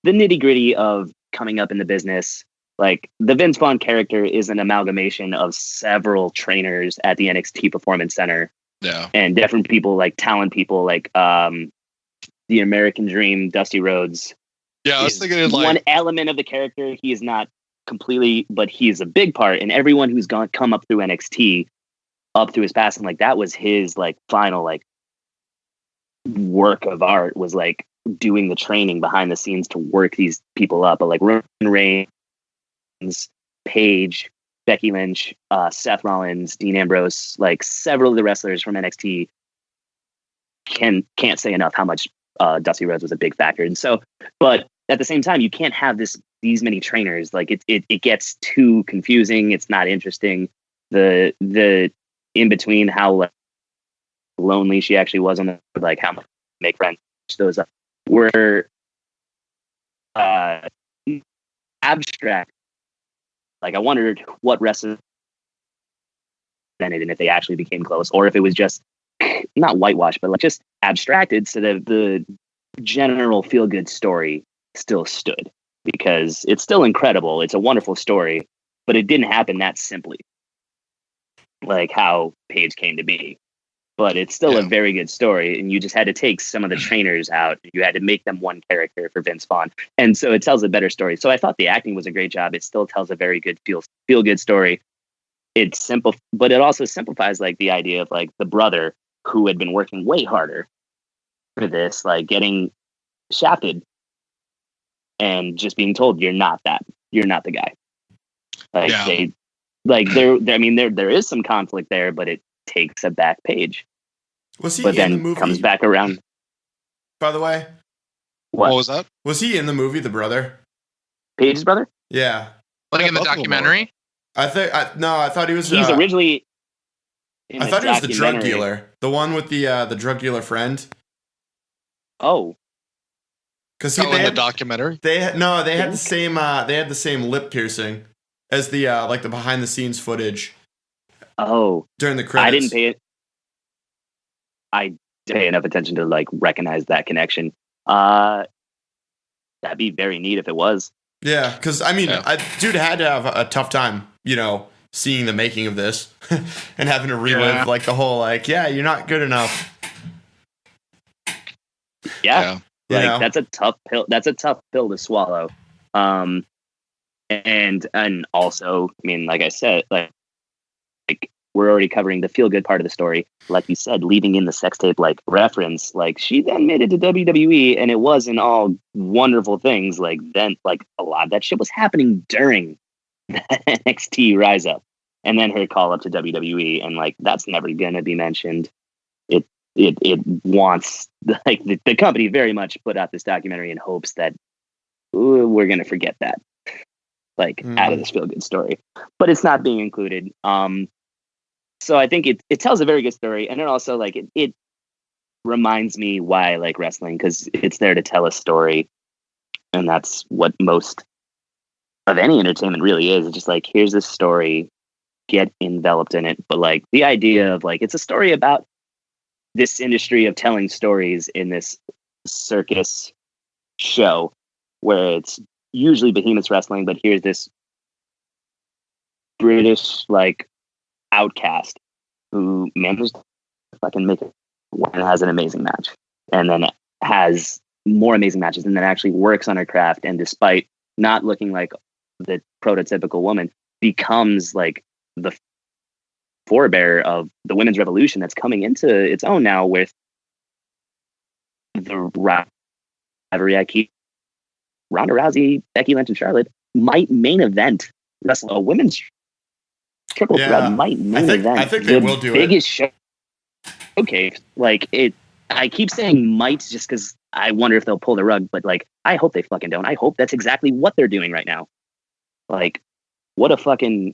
the nitty gritty of coming up in the business, like the Vince Vaughn character is an amalgamation of several trainers at the NXT Performance Center. Yeah. And different people, like talent people, like the American Dream, Dusty Rhodes. Yeah, I was thinking like one element of the character. He is not completely, but he's a big part. And everyone who's come up through NXT, up through his past, and like that was his like final like work of art, was like doing the training behind the scenes to work these people up. But like Roman Reigns, Paige, Becky Lynch, Seth Rollins, Dean Ambrose, like several of the wrestlers from NXT can't say enough how much Dusty Rhodes was a big factor. And so, but at the same time, you can't have these many trainers. Like it gets too confusing. It's not interesting. The in between how like lonely she actually was on the like how much make friends, those were abstract. Like I wondered what wrestlers presented and if they actually became close, or if it was just not whitewashed, but like just abstracted so that the general feel good story still stood, because it's still incredible. It's a wonderful story, but it didn't happen that simply, like how Paige came to be. But it's still a very good story, and you just had to take some of the trainers out. You had to make them one character for Vince Vaughn, and so it tells a better story. So I thought the acting was a great job. It still tells a very good feel good story. It's simple, but it also simplifies like the idea of like the brother who had been working way harder for this, like getting shafted and just being told you're not the guy. Like there is some conflict there, but it takes a back page. Was he but in then the movie? Comes back around. By the way, what was that? Was he in the movie, the brother? Paige's brother? Yeah, like in the documentary. I thought he was. He's originally. I thought he was the drug dealer, the one with the drug dealer friend. Oh, because in the documentary, they had the same. They had the same lip piercing as the like the behind the scenes footage. Oh, during the credits. I didn't pay enough attention to like recognize that connection. That'd be very neat if it was. Yeah, because I mean, dude had to have a tough time, seeing the making of this and having to relive like the whole you're not good enough. Yeah. That's a tough pill. That's a tough pill to swallow. And also, I mean, like I said, like we're already covering the feel good part of the story. Like you said, leaving in the sex tape like reference, like she then made it to WWE, and it wasn't all wonderful things. Like then, like a lot of that shit was happening during that NXT rise up, and then her call up to WWE, and like that's never gonna be mentioned. It wants like the company very much put out this documentary in hopes that we're gonna forget that, out of this feel good story, but it's not being included. So I think it tells a very good story, and it also like it reminds me why I like wrestling, because it's there to tell a story, and that's what most of any entertainment really is. It's just like, here's this story, get enveloped in it. But like the idea of like it's a story about this industry of telling stories in this circus show where it's usually behemoths wrestling, but here's this British like outcast who manages to fucking make it and has an amazing match, and then has more amazing matches, and then actually works on her craft, and despite not looking like the prototypical woman, becomes like the forebearer of the women's revolution that's coming into its own now with the rivalry. I keep Ronda Rousey, Becky Lynch, and Charlotte might main event wrestle a women's triple threat might main event. I think they will do biggest show. Okay, like it. I keep saying might just because I wonder if they'll pull the rug, but like I hope they fucking don't. I hope that's exactly what they're doing right now. Like, what a fucking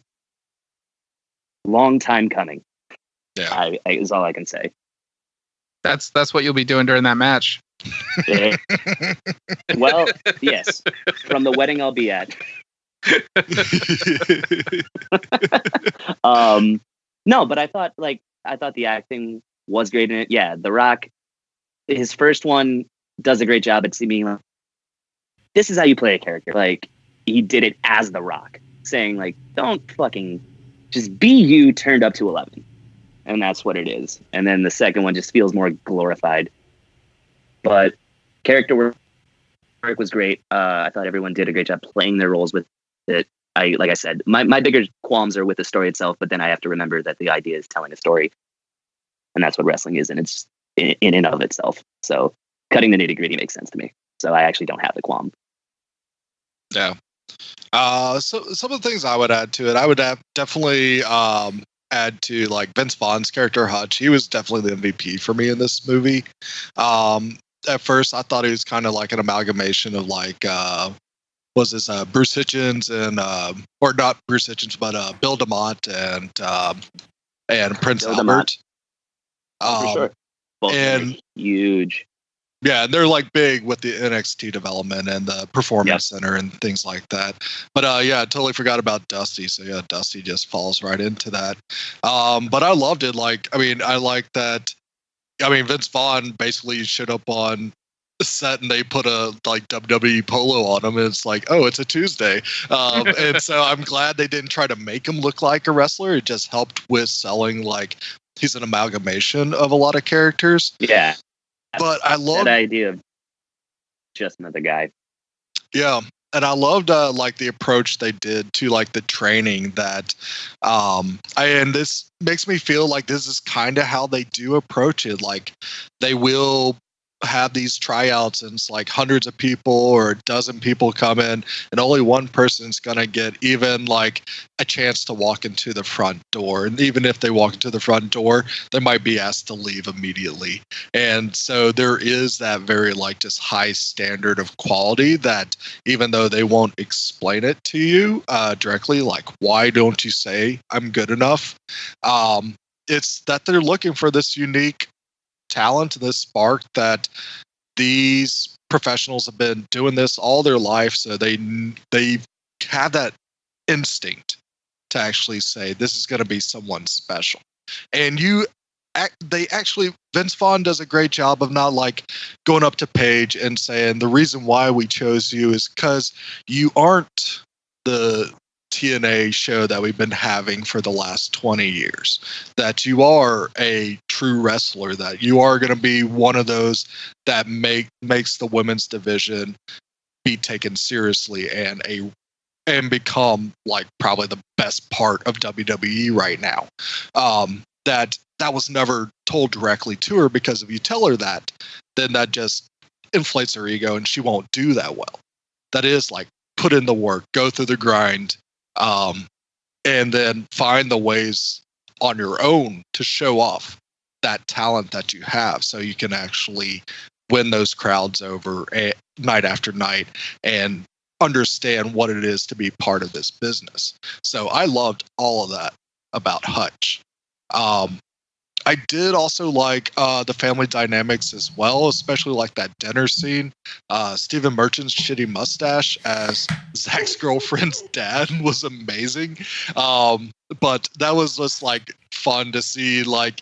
long time coming. Yeah, I is all I can say. That's what you'll be doing during that match. Yeah. Well, yes, from the wedding I'll be at. No, but I thought the acting was great in it. Yeah, The Rock, his first one does a great job at seeming like this is how you play a character. Like he did it as The Rock, saying like, don't fucking just be you turned up to 11. And that's what it is. And then the second one just feels more glorified. But character work was great. I thought everyone did a great job playing their roles with it. Like I said, my bigger qualms are with the story itself, but then I have to remember that the idea is telling a story. And that's what wrestling is, and it's in and of itself. So cutting the nitty-gritty makes sense to me. So I actually don't have the qualm. Yeah. So some of the things I would add to it, I would definitely add to like Vince Vaughn's character Hutch. He was definitely the MVP for me in this movie. At first, I thought he was kind of like an amalgamation of like Bruce Hitchens and or not Bruce Hitchens, but Bill DeMott and Prince Bill Albert. For sure. Both and huge. Yeah, and they're like big with the NXT development and the Performance Center and things like that. But I totally forgot about Dusty. So yeah, Dusty just falls right into that. But I loved it. I like that. I mean, Vince Vaughn basically showed up on set and they put a like WWE polo on him, and it's like, oh, it's a Tuesday. And so I'm glad they didn't try to make him look like a wrestler. It just helped with selling like he's an amalgamation of a lot of characters. Yeah. But I love that idea of just another guy. Yeah. And I loved like the approach they did to like the training that and this makes me feel like this is kind of how they do approach it. Like they will have these tryouts and it's like hundreds of people or a dozen people come in and only one person's gonna get even like a chance to walk into the front door, and even if they walk into the front door they might be asked to leave immediately. And so there is that very like just high standard of quality that even though they won't explain it to you directly, like why don't you say I'm good enough, it's that they're looking for this unique talent, this spark that these professionals have been doing this all their life, so they have that instinct to actually say this is going to be someone special. And they actually, Vince Vaughn does a great job of not like going up to Paige and saying the reason why we chose you is because you aren't the TNA show that we've been having for the last 20 years, that you are a true wrestler, that you are going to be one of those that makes the women's division be taken seriously and become like probably the best part of WWE right now. That was never told directly to her, because if you tell her that, then that just inflates her ego and she won't do that well. That is like put in the work, go through the grind, and then find the ways on your own to show off that talent that you have so you can actually win those crowds over night after night and understand what it is to be part of this business. So I loved all of that about Hutch. I did also like the family dynamics as well, especially like that dinner scene. Stephen Merchant's shitty mustache as Zach's girlfriend's dad was amazing. But that was just like fun to see, like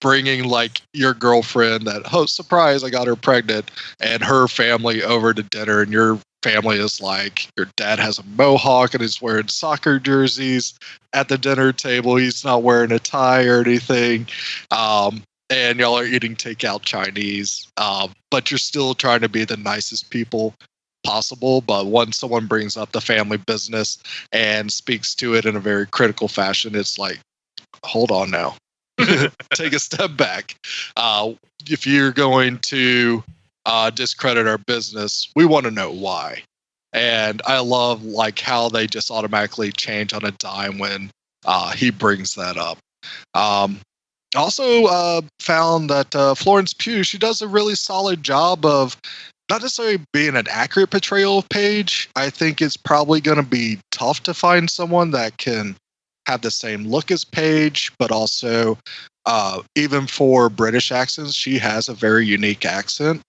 bringing like your girlfriend that, oh, surprise, I got her pregnant, and her family over to dinner, and your family is like, your dad has a mohawk and is wearing soccer jerseys at the dinner table. He's not wearing a tie or anything. And y'all are eating takeout Chinese. But you're still trying to be the nicest people possible. But once someone brings up the family business and speaks to it in a very critical fashion, it's like, hold on now. Take a step back. If you're going to discredit our business, we want to know why. And I love like how they just automatically change on a dime when he brings that up. Also found that Florence Pugh, she does a really solid job of not necessarily being an accurate portrayal of Paige. I think it's probably going to be tough to find someone that can have the same look as Paige, but also even for British accents, she has a very unique accent.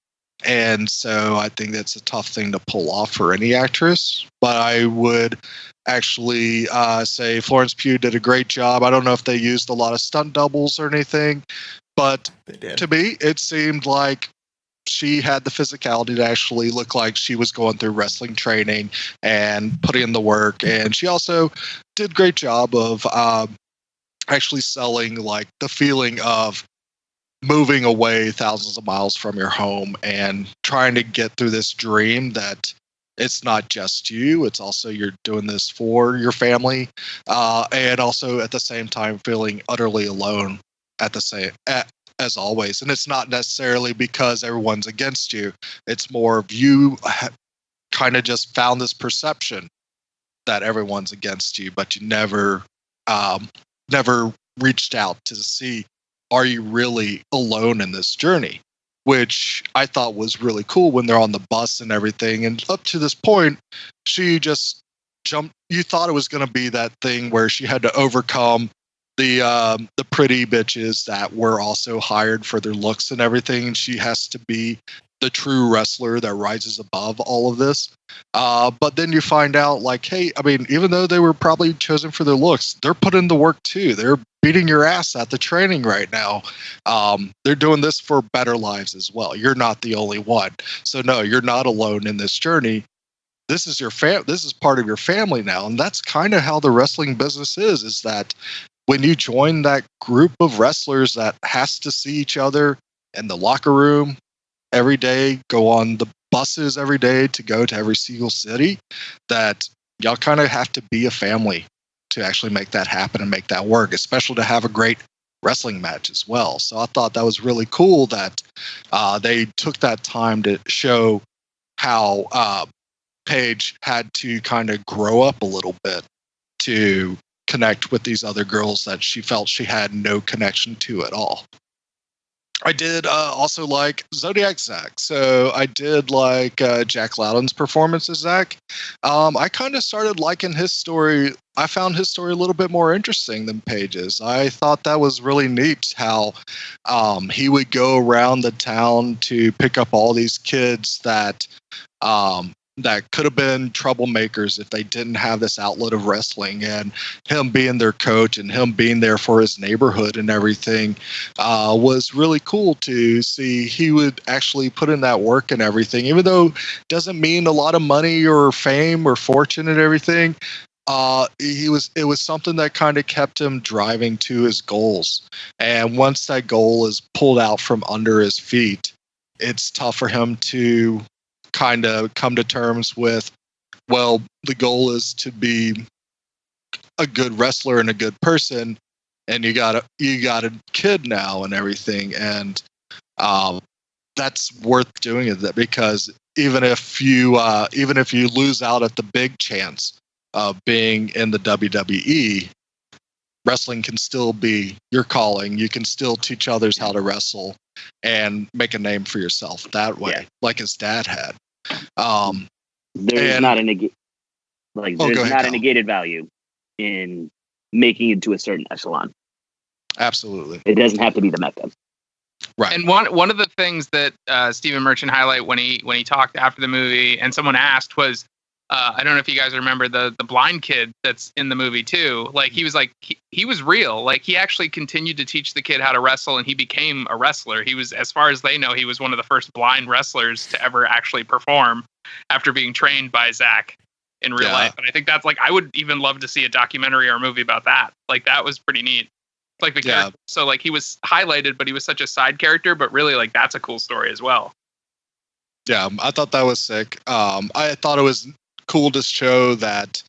And so I think that's a tough thing to pull off for any actress. But I would actually say Florence Pugh did a great job. I don't know if they used a lot of stunt doubles or anything, but to me, it seemed like she had the physicality to actually look like she was going through wrestling training and putting in the work. And she also did a great job of actually selling like the feeling of moving away thousands of miles from your home and trying to get through this dream that it's not just you, it's also you're doing this for your family, and also at the same time feeling utterly alone as always. And it's not necessarily because everyone's against you. It's more of you kind of just found this perception that everyone's against you, but you never reached out to see, are you really alone in this journey? Which I thought was really cool when they're on the bus and everything. And up to this point, she just jumped. You thought it was going to be that thing where she had to overcome the pretty bitches that were also hired for their looks and everything. And she has to be the true wrestler that rises above all of this. But then you find out, like, hey, I mean, even though they were probably chosen for their looks, they're putting the work too. They're beating your ass at the training right now. They're doing this for better lives as well. You're not the only one. So no, you're not alone in this journey. This is your this is part of your family now. And that's kind of how the wrestling business is that when you join that group of wrestlers that has to see each other in the locker room every day, go on the buses every day to go to every single city, that y'all kind of have to be a family to actually make that happen and make that work, especially to have a great wrestling match as well. So I thought that was really cool that they took that time to show how Paige had to kind of grow up a little bit to connect with these other girls that she felt she had no connection to at all. I did also like Zodiac Zack. So I did like Jack Loudon's performance as Zack. I kind of started liking his story. I found his story a little bit more interesting than Paige's. I thought that was really neat how he would go around the town to pick up all these kids that that could have been troublemakers if they didn't have this outlet of wrestling, and him being their coach and him being there for his neighborhood and everything was really cool to see. He would actually put in that work and everything, even though it doesn't mean a lot of money or fame or fortune and everything. It was something that kind of kept him driving to his goals. And once that goal is pulled out from under his feet, it's tough for him to kind of come to terms with, well, the goal is to be a good wrestler and a good person, and you got a kid now and everything, and that's worth doing it, because even if you lose out at the big chance of being in the WWE, wrestling can still be your calling. You can still teach others how to wrestle and make a name for yourself that way, like his dad had. There's not a negated value in making it to a certain echelon. Absolutely, it doesn't have to be the Mecca. Right. And one of the things that Stephen Merchant highlighted when he talked after the movie, and someone asked, was I don't know if you guys remember the blind kid that's in the movie too. Like, he was like, he was real. Like, he actually continued to teach the kid how to wrestle, and he became a wrestler. He was, as far as they know, he was one of the first blind wrestlers to ever actually perform after being trained by Zack in real life. And I think that's, like, I would even love to see a documentary or a movie about that. Like, that was pretty neat. Like, the character. So, like, he was highlighted, but he was such a side character, but really, like, that's a cool story as well. Yeah, I thought that was sick. I thought it was cool to show that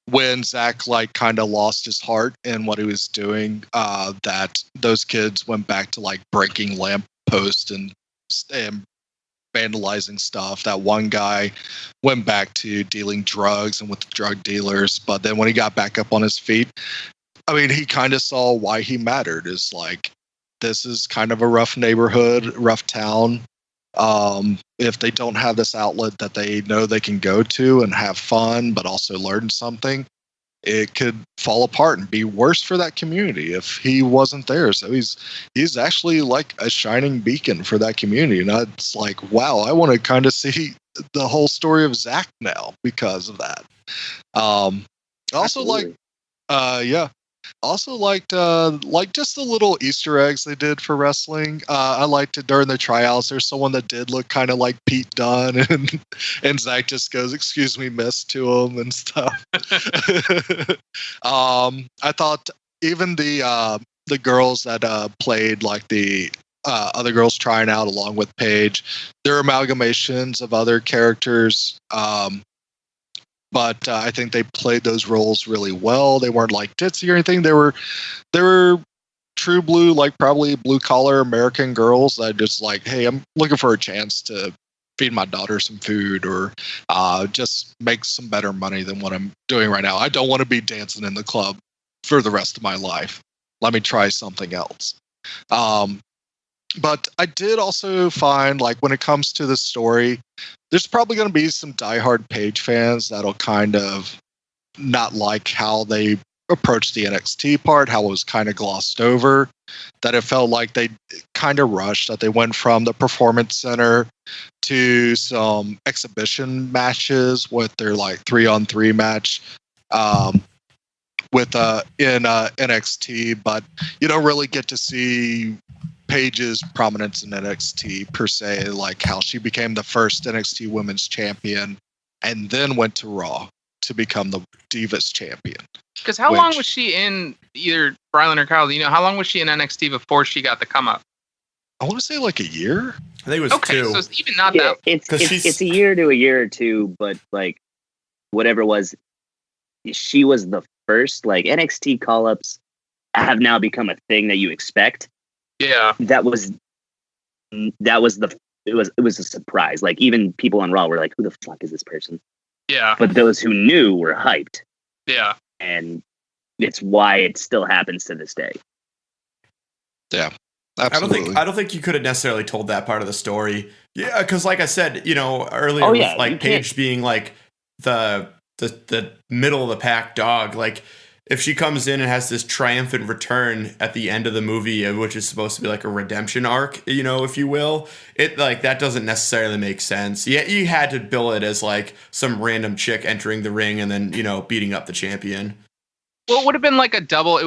when Zack, like, kind of lost his heart in what he was doing, that those kids went back to, like, breaking lampposts and vandalizing stuff. That one guy went back to dealing drugs and with drug dealers, but then when he got back up on his feet, I mean, he kind of saw why he mattered. Is like, this is kind of a rough neighborhood, rough town. If they don't have this outlet that they know they can go to and have fun, but also learn something, it could fall apart and be worse for that community if he wasn't there. So he's actually like a shining beacon for that community. And it's like, wow, I want to kind of see the whole story of Zack now because of that. Also, like, also liked like just the little Easter eggs they did for wrestling. I liked it during the tryouts. There's someone that did look kind of like Pete Dunne, and Zack just goes, "Excuse me, miss," to him and stuff. I thought even the girls that played like the other girls trying out along with Paige, they're amalgamations of other characters. But I think they played those roles really well. They weren't like ditzy or anything. They were true blue, like probably blue collar American girls that just like, hey, I'm looking for a chance to feed my daughter some food or just make some better money than what I'm doing right now. I don't want to be dancing in the club for the rest of my life. Let me try something else. But I did also find, like, when it comes to the story, there's probably going to be some diehard Paige fans that'll kind of not like how they approached the NXT part, how it was kind of glossed over, that it felt like they kind of rushed, that they went from the Performance Center to some exhibition matches with their like 3-on-3 match with in NXT, but you don't really get to see Paige's prominence in NXT per se, like how she became the first NXT Women's Champion and then went to Raw to become the Divas Champion. Because how long was she in, either Brylan or Kyle, do you know, how long was she in NXT before she got the come up? I want to say like a year. I think it was 2. So it's even not that. It's a year to a year or two, but like whatever it was, she was the first. Like NXT call-ups have now become a thing that you expect. Yeah. It was a surprise. Like even people on Raw were like, who the fuck is this person? Yeah. But those who knew were hyped. Yeah. And it's why it still happens to this day. Yeah. Absolutely. I don't think you could have necessarily told that part of the story. Yeah, because like I said, earlier, with like Paige being like the middle of the pack dog, like if she comes in and has this triumphant return at the end of the movie, which is supposed to be like a redemption arc, if you will, it like that doesn't necessarily make sense. Yeah, you had to bill it as like some random chick entering the ring and then beating up the champion. Well, it would have been like a double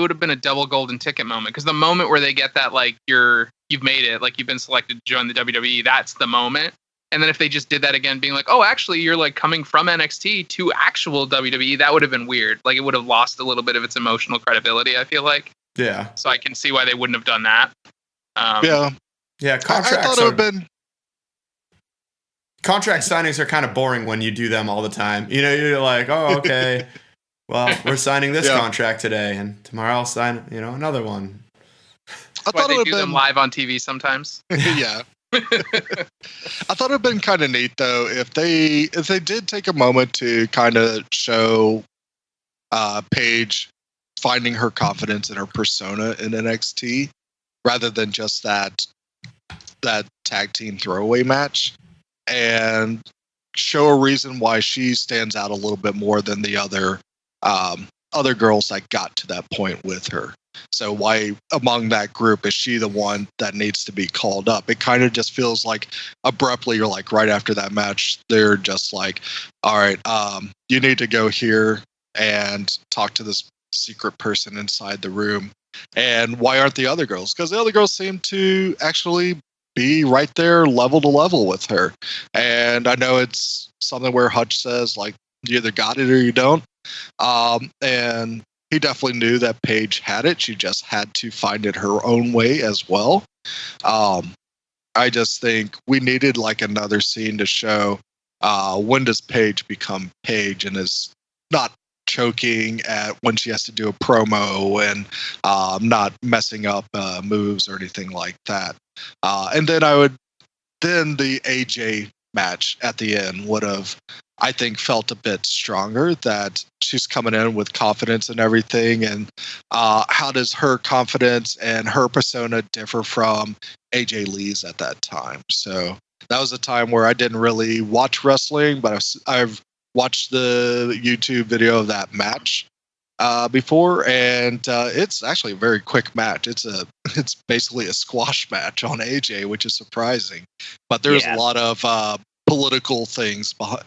golden ticket moment, because the moment where they get that like you've made it, like you've been selected to join the WWE, that's the moment. And then if they just did that again, being like, oh, actually, you're like coming from NXT to actual WWE, that would have been weird. Like it would have lost a little bit of its emotional credibility, I feel like. Yeah. So I can see why they wouldn't have done that. Yeah. Contract signings are kind of boring when you do them all the time. You're like, oh, okay. Well, we're signing this contract today, and tomorrow I'll sign, another one. I thought they do them live on TV sometimes. Yeah. I thought it'd been kind of neat though if they did take a moment to kind of show Paige finding her confidence in her persona in NXT rather than just that tag team throwaway match, and show a reason why she stands out a little bit more than the other girls that got to that point with her. So why among that group is she the one that needs to be called up? It kind of just feels like abruptly, you're like right after that match, they're just like, all right, you need to go here and talk to this secret person inside the room. And why aren't the other girls? Because the other girls seem to actually be right there level to level with her. And I know it's something where Hutch says like, you either got it or you don't. And he definitely knew that Paige had it. She just had to find it her own way as well. I just think we needed like another scene to show when does Paige become Paige and is not choking at when she has to do a promo and not messing up moves or anything like that. And then the AJ match at the end would have, I think, felt a bit stronger, that she's coming in with confidence and everything. And how does her confidence and her persona differ from AJ Lee's at that time? So that was a time where I didn't really watch wrestling, but I've watched the YouTube video of that match before, and it's actually a very quick match. It's basically a squash match on AJ, which is surprising. But there's a lot of political things behind,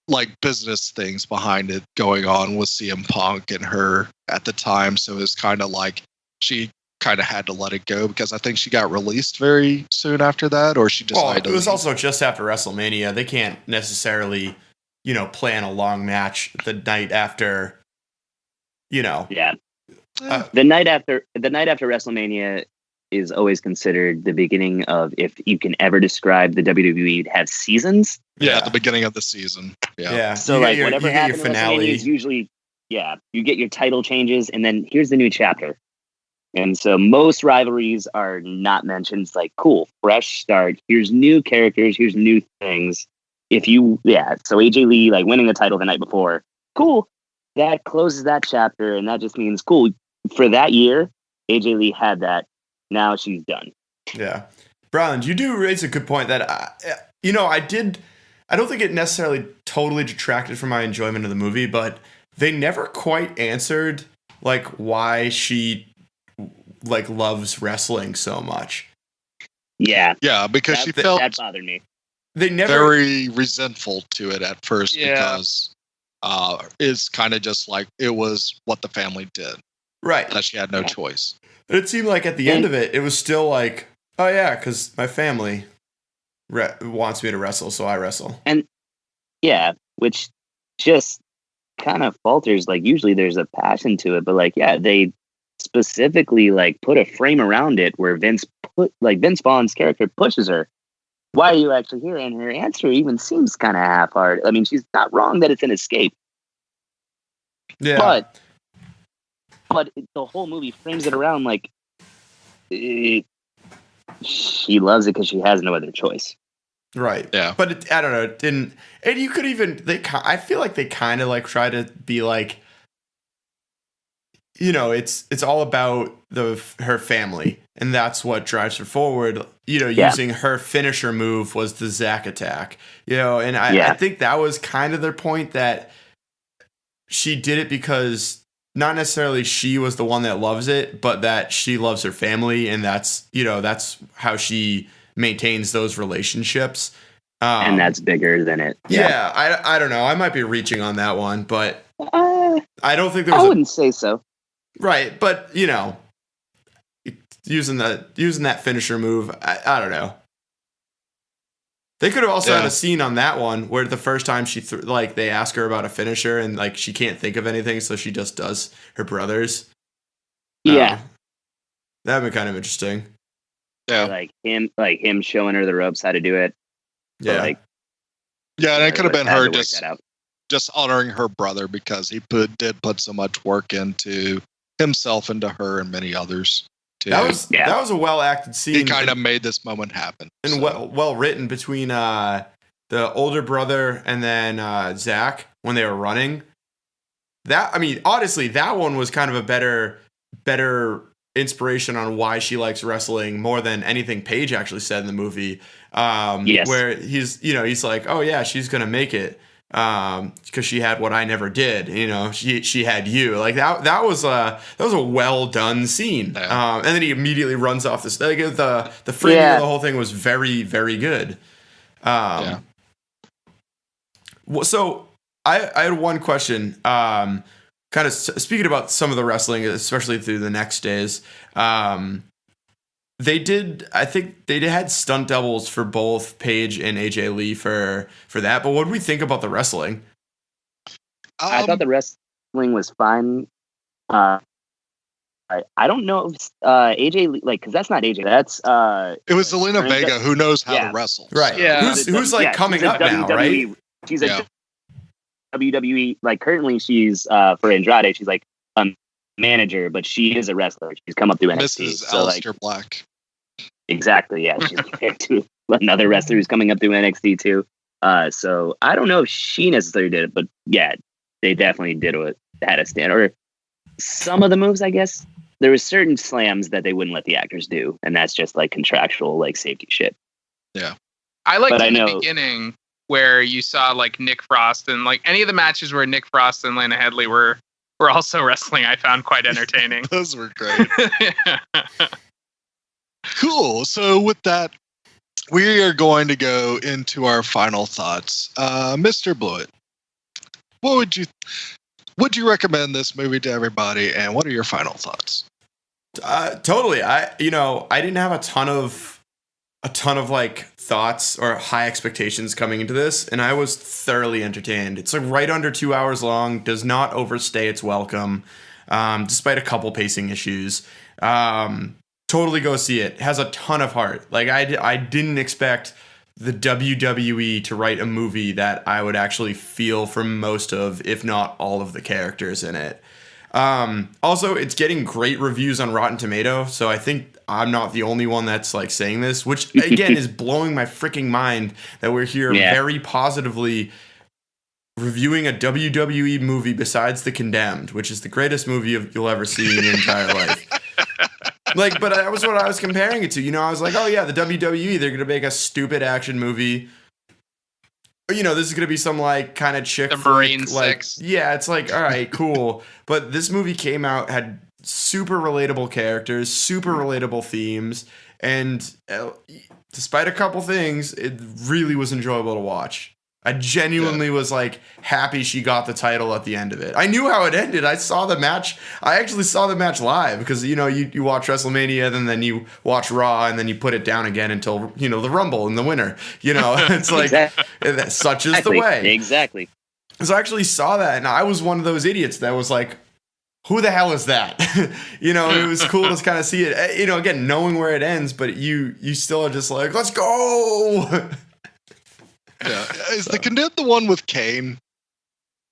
like business things behind it going on with CM Punk and her at the time. So it's kind of like she kind of had to let it go because I think she got released very soon after that, or she decided. It was also just after WrestleMania. They can't necessarily, plan a long match the night after. Yeah. The night after WrestleMania is always considered the beginning of, if you can ever describe the WWE have seasons. Yeah, at the beginning of the season. Yeah. So like whatever happens in WrestleMania is usually, you get your title changes and then here's the new chapter. And so most rivalries are not mentioned. It's like, cool, fresh start. Here's new characters. Here's new things. So AJ Lee like winning the title the night before, cool. That closes that chapter, and that just means cool for that year. AJ Lee had that. Now she's done. Yeah, Brian, you do raise a good point that I don't think it necessarily totally detracted from my enjoyment of the movie, but they never quite answered like why she like loves wrestling so much. Yeah. Yeah, because she felt that bothered me. They never very resentful to it at first because it's kind of just like it was what the family did. Right. That she had no choice. But it seemed like at the end of it, it was still like, oh yeah, because my family wants me to wrestle, so I wrestle. And yeah, which just kind of falters. Like usually there's a passion to it, but like they specifically like put a frame around it where Vince Vaughn's character pushes her. Why are you actually here? And her answer even seems kind of half-hearted. I mean, she's not wrong that it's an escape. Yeah. But the whole movie frames it around like she loves it because she has no other choice. Right. Yeah. But I don't know. It didn't. And you could even. I feel like they kind of like try to be like, you know, it's all about her family, and that's what drives her forward. You know, using her finisher move was the Zack attack. You know, and I think that was kind of their point, that she did it because not necessarily she was the one that loves it, but that she loves her family, and that's how she maintains those relationships. And that's bigger than it. Yeah, I don't know. I might be reaching on that one, but I don't think there was. I wouldn't say so. Right, but you know, using that finisher move, I don't know. They could have also had a scene on that one where the first time they ask her about a finisher and like she can't think of anything, so she just does her brother's. Yeah, that'd be kind of interesting. Yeah, like him showing her the ropes how to do it. Yeah, and it could have been her just honoring her brother because he did put so much work into himself, into her, and many others. That was a well acted scene. He kind of made this moment happen, and well written between the older brother and then Zack when they were running. Honestly, that one was kind of a better inspiration on why she likes wrestling more than anything Paige actually said in the movie. Where he's like, oh yeah, she's gonna make it because she had what I never did. You know, she had you. Like that was a well done scene. And then he immediately runs off this. Like the framing of the whole thing was very, very good. So I had one question. Kind of speaking about some of the wrestling, especially through the next days. I think they had stunt doubles for both Paige and AJ Lee for that. But what did we think about the wrestling? I thought the wrestling was fine. I don't know if AJ Lee, like, because that's not AJ. That's it was Zelina Vega, who knows how to wrestle. Right. So. Yeah. Who's like coming up now, right? She's a WWE. Like currently, she's for Andrade. She's like a manager, but she is a wrestler. She's come up through NXT. Mrs. Aleister Black. Exactly. Yeah, she's compared to another wrestler who's coming up through NXT too. So I don't know if she necessarily did it, but yeah, they definitely did what had a stand. Or some of the moves, I guess. There was certain slams that they wouldn't let the actors do, and that's just like contractual, like safety shit. Yeah, I liked the beginning where you saw like Nick Frost and like any of the matches where Nick Frost and Lana Headley were also wrestling. I found quite entertaining. Those were great. Cool. So with that, we are going to go into our final thoughts. Mr. Blewett, what would you recommend this movie to everybody, and what are your final thoughts? Totally. I didn't have a ton of like thoughts or high expectations coming into this, and I was thoroughly entertained. It's like right under 2 hours long, does not overstay its welcome, despite a couple pacing issues. Totally go see it. It has a ton of heart. Like I didn't expect the WWE to write a movie that I would actually feel for most of, if not all of the characters in it. Also, it's getting great reviews on Rotten Tomato, so I think I'm not the only one that's like saying this, which again is blowing my freaking mind that we're here very positively reviewing a WWE movie besides The Condemned, which is the greatest movie you'll ever see in your entire life. Like, but that was what I was comparing it to. You know, I was like, oh yeah, the WWE, they're going to make a stupid action movie. you know, this is gonna be some like kind of chick The flick, Marine like, Six. yeah, it's like, all right, cool. But this movie came out, had super relatable characters, super relatable themes, and despite a couple things, it really was enjoyable to watch. I genuinely was like happy she got the title at the end of it. I knew how it ended. I saw the match. I actually saw the match live because, you know, you watch WrestleMania and then you watch Raw and then you put it down again until, you know, the Rumble and the winner. You know, it's like such is the way. Exactly. So I actually saw that and I was one of those idiots that was like, who the hell is that? You know, it was cool to kind of see it, you know, again, knowing where it ends, but you still are just like, let's go. Yeah. Is the Condemned the one with Kane?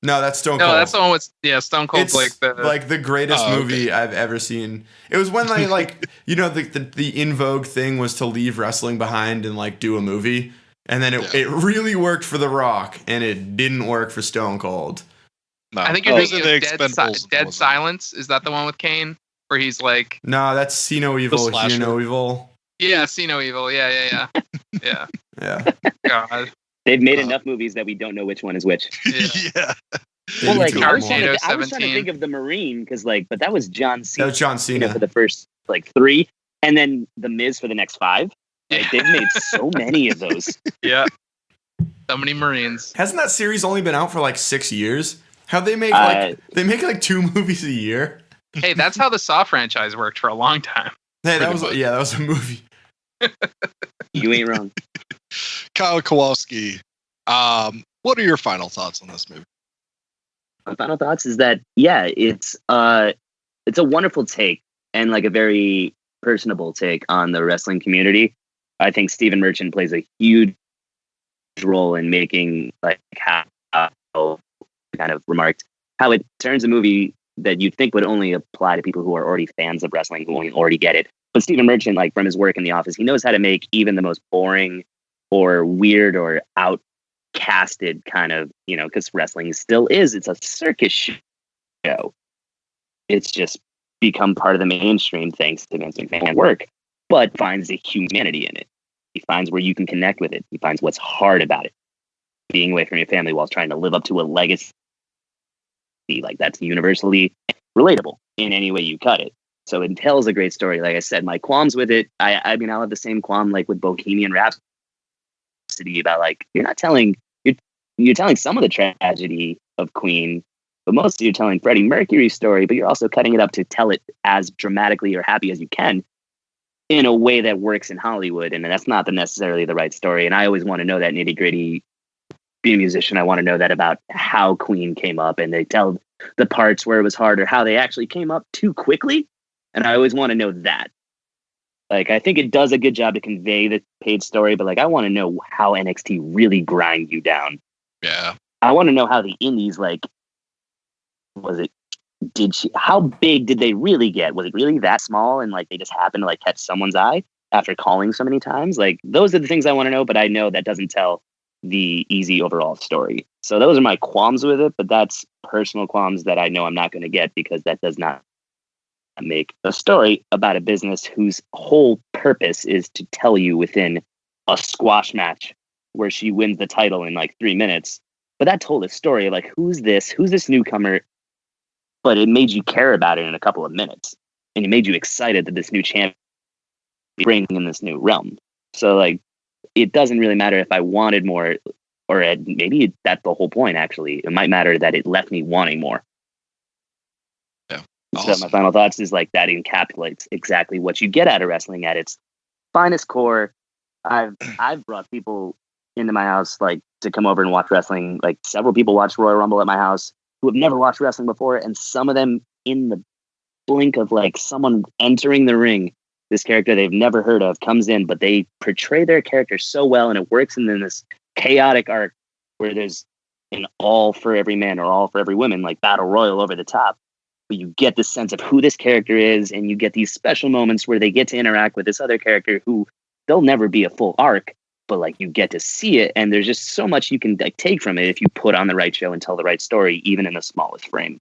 No, that's Stone Cold. No, that's the one with Stone Cold's It's like the greatest movie I've ever seen. It was when they like, you know, the in vogue thing was to leave wrestling behind and like do a movie, and then it really worked for The Rock, and it didn't work for Stone Cold. No. I think you're thinking of Dead Silence. Is that the one with Kane where he's like? No, that's See No Evil, Hear No Evil. Yeah, See No Evil. Yeah. God. They've made enough movies that we don't know which one is which. Yeah. Well, like I was trying to think of the Marine because, like, but that was John Cena. That was John Cena for the first like 3, and then the Miz for the next 5. Like, they've made so many of those. Yeah, so many Marines. Hasn't that series only been out for like 6 years? How'd they make like 2 movies a year? Hey, that's how the Saw franchise worked for a long time. Hey, that was a movie. You ain't wrong. Kyle Kowalski, what are your final thoughts on this movie? My final thoughts is that, yeah, it's a wonderful take and like a very personable take on the wrestling community. I think Stephen Merchant plays a huge role in making like how kind of remarked how it turns a movie that you'd think would only apply to people who are already fans of wrestling, who already get it. But Stephen Merchant, like from his work in The Office, he knows how to make even the most boring or weird or outcasted kind of, you know, because wrestling still is, it's a circus show. It's just become part of the mainstream thanks to Vince McMahon's work, but finds the humanity in it. He finds where you can connect with it. He finds what's hard about it. Being away from your family while trying to live up to a legacy, like that's universally relatable in any way you cut it. So it tells a great story. Like I said, my qualms with it, I mean, I'll have the same qualm like with Bohemian Rhapsody about like, you're telling some of the tragedy of Queen, but mostly you're telling Freddie Mercury's story, but you're also cutting it up to tell it as dramatically or happy as you can in a way that works in Hollywood. And that's not necessarily the right story. And I always want to know that nitty gritty. Being a musician, I want to know that about how Queen came up, and they tell the parts where it was hard or how they actually came up too quickly. And I always want to know that. Like, I think it does a good job to convey the paid story, but like, I want to know how NXT really grind you down. Yeah. I want to know how the indies, like, how big did they really get? Was it really that small? And like, they just happened to like catch someone's eye after calling so many times? Like, those are the things I want to know, but I know that doesn't tell the easy overall story. So those are my qualms with it, but that's personal qualms that I know I'm not going to get because that does not make a story about a business whose whole purpose is to tell you within a squash match where she wins the title in like 3 minutes. But that told a story of like, who's this newcomer? But it made you care about it in a couple of minutes. And it made you excited that this new champion is bringing in this new realm. So like, it doesn't really matter if I wanted more, or maybe that's the whole point, actually. It might matter that it left me wanting more. Yeah. Awesome. So my final thoughts is like that encapsulates exactly what you get out of wrestling at its finest core. I've brought people into my house like to come over and watch wrestling. Like several people watched Royal Rumble at my house who have never watched wrestling before, and some of them in the blink of like someone entering the ring, this character they've never heard of comes in, but they portray their character so well, and it works in this chaotic arc where there's an all for every man or all for every woman, like battle royal over the top. But you get this sense of who this character is, and you get these special moments where they get to interact with this other character who they'll never be a full arc, but like you get to see it, and there's just so much you can like take from it if you put on the right show and tell the right story, even in the smallest frame.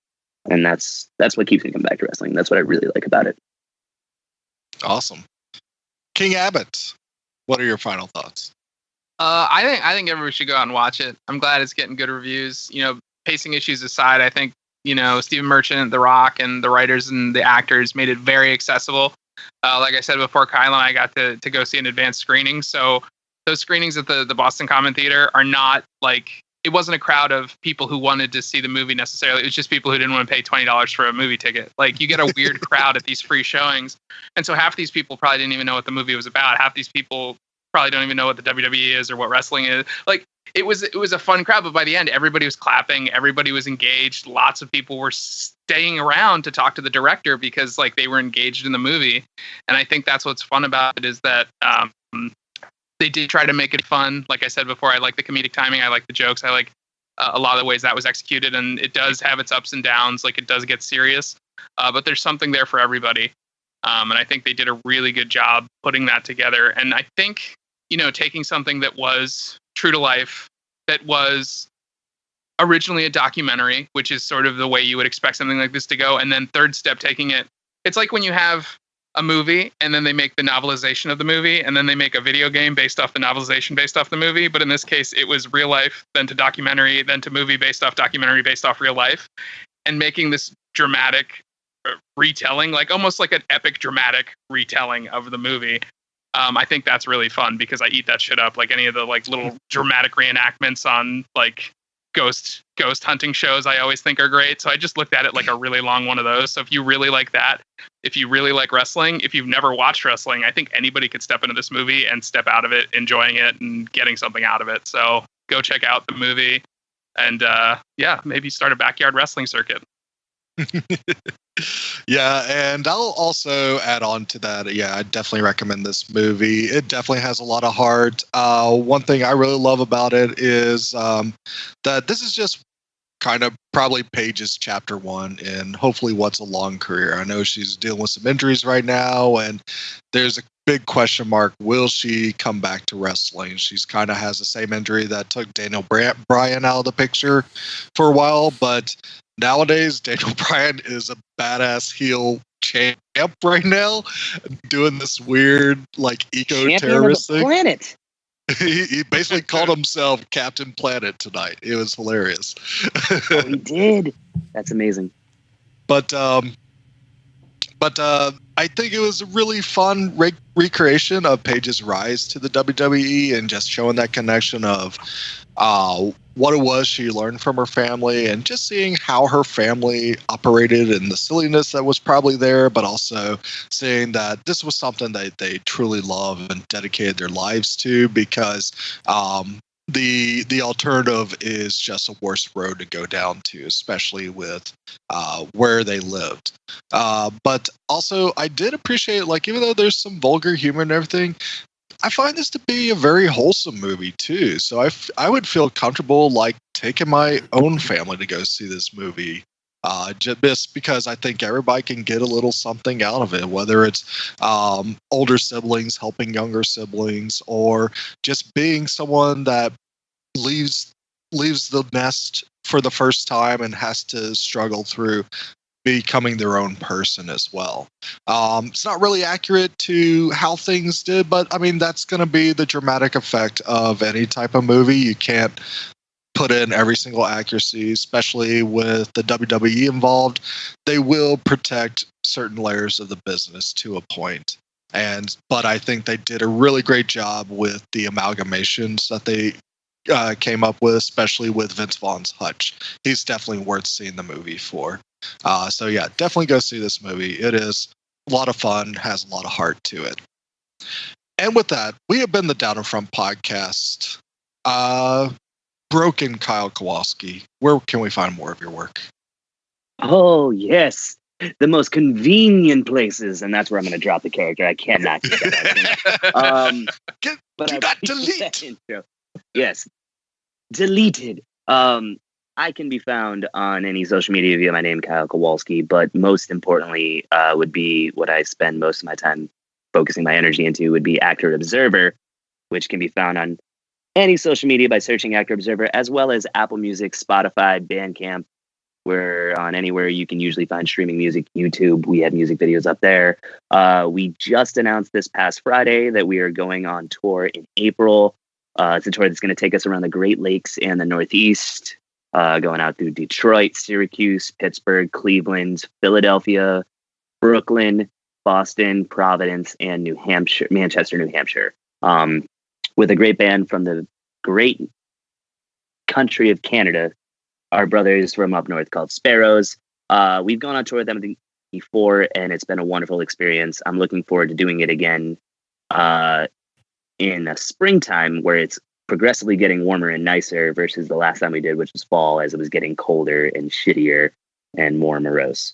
And that's what keeps me coming back to wrestling. That's what I really like about it. Awesome. King Abbott, what are your final thoughts? I think everybody should go out and watch it. I'm glad it's getting good reviews. Pacing issues aside, I think Stephen Merchant, The Rock, and the writers and the actors made it very accessible. Like I said before, Kyle and I got to go see an advanced screening. So those screenings at the Boston Common Theater are not like, it wasn't a crowd of people who wanted to see the movie necessarily. It was just people who didn't want to pay $20 for a movie ticket. Like, you get a weird crowd at these free showings. And so half these people probably didn't even know what the movie was about. Half these people probably don't even know what the WWE is or what wrestling is. Like, it was a fun crowd, but by the end, everybody was clapping, everybody was engaged. Lots of people were staying around to talk to the director because like they were engaged in the movie. And I think that's what's fun about it, is that they did try to make it fun. Like I said before, I like the comedic timing, I like the jokes, I like a lot of the ways that was executed, and it does have its ups and downs. Like, it does get serious, but there's something there for everybody. And I think they did a really good job putting that together. And I think, taking something that was true to life, that was originally a documentary, which is sort of the way you would expect something like this to go, and then third step, taking it. It's like when you have a movie and then they make the novelization of the movie, and then they make a video game based off the novelization based off the movie. But in this case, it was real life, then to documentary, then to movie based off documentary based off real life, and making this dramatic retelling, like almost like an epic dramatic retelling of the movie. I think that's really fun because I eat that shit up. Like any of the like little dramatic reenactments on like ghost hunting shows, I always think are great. So I just looked at it like a really long one of those. So if you really like that, if you really like wrestling, if you've never watched wrestling, I think anybody could step into this movie and step out of it enjoying it and getting something out of it. So go check out the movie and maybe start a backyard wrestling circuit. Yeah, and I'll also add on to that. Yeah, I definitely recommend this movie. It definitely has a lot of heart. One thing I really love about it is that this is just kind of probably Paige's chapter 1 in hopefully what's a long career. I know she's dealing with some injuries right now, and there's a big question mark. Will she come back to wrestling? She's kind of has the same injury that took Daniel Bryan out of the picture for a while, but nowadays, Daniel Bryan is a badass heel champ right now, doing this weird, like, eco-terrorist thing. Planet. He basically called himself Captain Planet tonight. It was hilarious. Oh, he did. That's amazing. But I think it was a really fun recreation of Paige's rise to the WWE and just showing that connection of what it was she learned from her family and just seeing how her family operated and the silliness that was probably there, but also seeing that this was something that they truly love and dedicated their lives to, because the alternative is just a worse road to go down to, especially with where they lived. But also, I did appreciate, like, even though there's some vulgar humor and everything, I find this to be a very wholesome movie too. So I would feel comfortable like taking my own family to go see this movie. Just because I think everybody can get a little something out of it, whether it's older siblings helping younger siblings, or just being someone that leaves the nest for the first time and has to struggle through becoming their own person as well. It's not really accurate to how things did, but I mean, that's going to be the dramatic effect of any type of movie. You can't put in every single accuracy, especially with the WWE involved. They will protect certain layers of the business to a point. But I think they did a really great job with the amalgamations that they came up with, especially with Vince Vaughn's Hutch. He's definitely worth seeing the movie for. So yeah, definitely go see this movie. It is a lot of fun, has a lot of heart to it. And with that, we have been the Down in Front podcast. Broken Kyle Kowalski, where can we find more of your work? Oh, yes. The most convenient places, and that's where I'm going to drop the character. I cannot get that. Do not delete. Yes, deleted. I can be found on any social media via my name, Kyle Kowalski, but most importantly would be what I spend most of my time focusing my energy into would be Actor Observer, which can be found on any social media by searching Actor Observer, as well as Apple Music, Spotify, Bandcamp. We're on anywhere you can usually find streaming music, YouTube. We have music videos up there. We just announced this past Friday that we are going on tour in April. It's a tour that's going to take us around the Great Lakes and the Northeast, going out through Detroit, Syracuse, Pittsburgh, Cleveland, Philadelphia, Brooklyn, Boston, Providence, and Manchester, New Hampshire, with a great band from the great country of Canada, our brothers from up north called Sparrows. We've gone on tour with them before, and it's been a wonderful experience. I'm looking forward to doing it again in the springtime, where it's progressively getting warmer and nicer versus the last time we did, which was fall, as it was getting colder and shittier and more morose.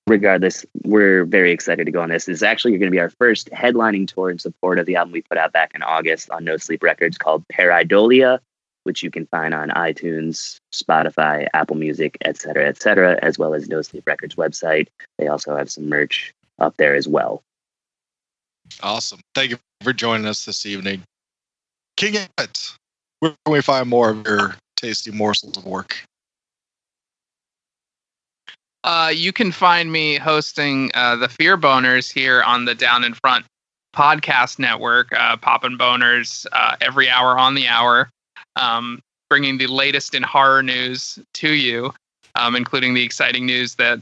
Regardless, we're very excited to go on this. This is actually going to be our first headlining tour in support of the album we put out back in August on No Sleep Records called Pareidolia, which you can find on iTunes, Spotify, Apple Music, etc., as well as No Sleep Records website. They also have some merch up there as well. Awesome. Thank you for joining us this evening. King Emmett, where can we find more of your tasty morsels of work? You can find me hosting the Fear Boners here on the Down in Front podcast network, popping boners every hour on the hour, bringing the latest in horror news to you, including the exciting news that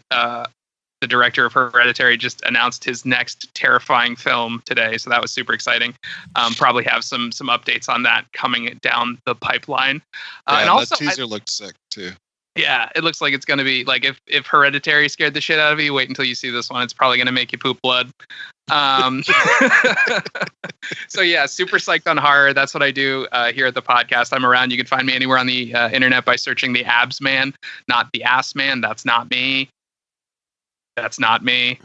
the director of Hereditary just announced his next terrifying film today. So that was super exciting. Probably have some updates on that coming down the pipeline. And also, the teaser looked sick too. Yeah, it looks like it's going to be like if Hereditary scared the shit out of you, wait until you see this one. It's probably going to make you poop blood. So yeah, super psyched on horror. That's what I do here at the podcast. I'm around. You can find me anywhere on the internet by searching the Abs Man, not the Ass Man. That's not me. That's not me.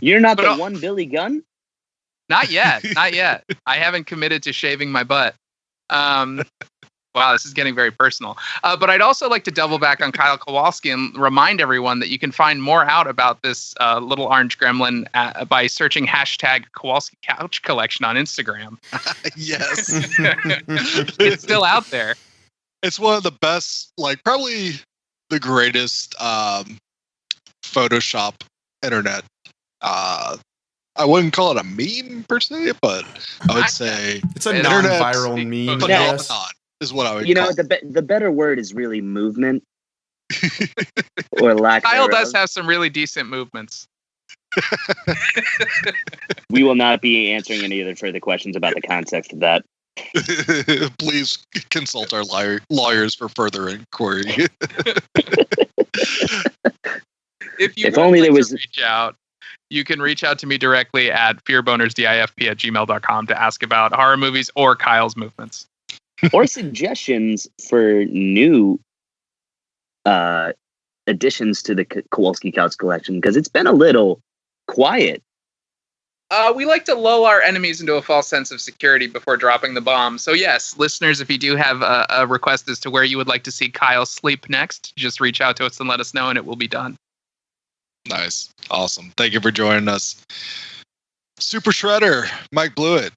You're not the one Billy Gunn? Not yet. Not yet. I haven't committed to shaving my butt. Wow, this is getting very personal. But I'd also like to double back on Kyle Kowalski and remind everyone that you can find more out about this little orange gremlin by searching hashtag Kowalski Couch Collection on Instagram. Yes. It's still out there. It's one of the best, like probably the greatest Photoshop internet. I wouldn't call it a meme per se, but I would say it's a non-viral meme. Phenomenon is what I would call it. The better word is really movement. Or lack Kyle thereof. does have some really decent movements. We will not be answering any other further questions about the context of that. Please consult our lawyers for further inquiry. If only there was reach out, you can reach out to me directly at fearbonersdifp@gmail.com to ask about horror movies or Kyle's movements. Or suggestions for new additions to the Kowalski Couch Collection, because it's been a little quiet. We like to lull our enemies into a false sense of security before dropping the bomb. So yes, listeners, if you do have a request as to where you would like to see Kyle sleep next, just reach out to us and let us know, and it will be done. Nice. Awesome. Thank you for joining us. Super Shredder, Mike Blewett.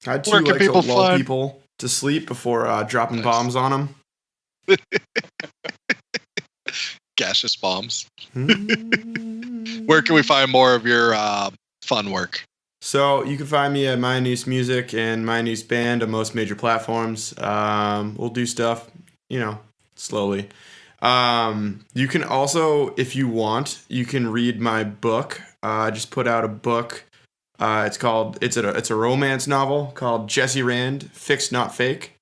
I'd too like to lull people to sleep before dropping bombs on them. Gaseous bombs. Where can we find more of your fun work? So you can find me at My News Music and My News Band on most major platforms. We'll do stuff, slowly. You can also, if you want, you can read my book. I just put out a book. It's a romance novel called Jesse Rand, Fixed Not Fake.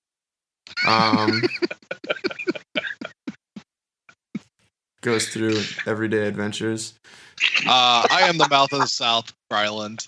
Goes through everyday adventures. I am the Mouth of the South, Bryland.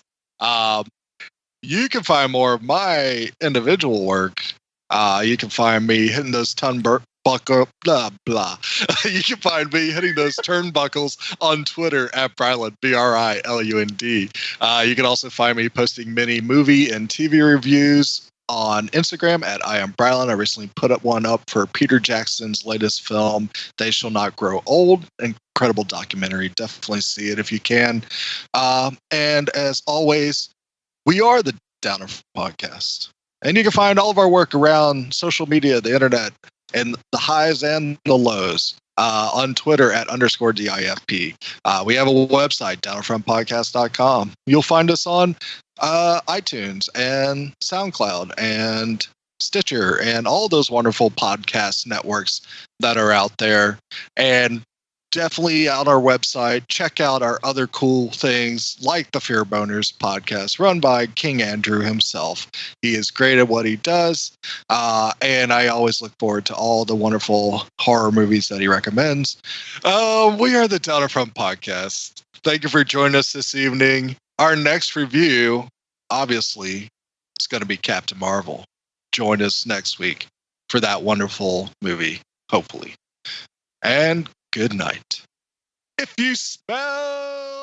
You can find more of my individual work. You can find me hitting those blah blah. You can find me hitting those turnbuckles on Twitter at Bryland, BRILUND. You can also find me posting many movie and TV reviews on Instagram at I Am Bryland. I recently put one up for Peter Jackson's latest film, They Shall Not Grow Old. Incredible documentary. Definitely see it if you can. And as always, we are the Downer Podcast. And you can find all of our work around social media, the internet, and the highs and the lows on Twitter at _DIFP. We have a website, downerfrontpodcast.com. You'll find us on iTunes and SoundCloud and Stitcher and all those wonderful podcast networks that are out there. And definitely on our website, check out our other cool things like the Fear Boners podcast run by King Andrew himself. He is great at what he does. And I always look forward to all the wonderful horror movies that he recommends. We are the Downer Front Podcast. Thank you for joining us this evening. Our next review, obviously, is going to be Captain Marvel. Join us next week for that wonderful movie, hopefully. And good night. If you smell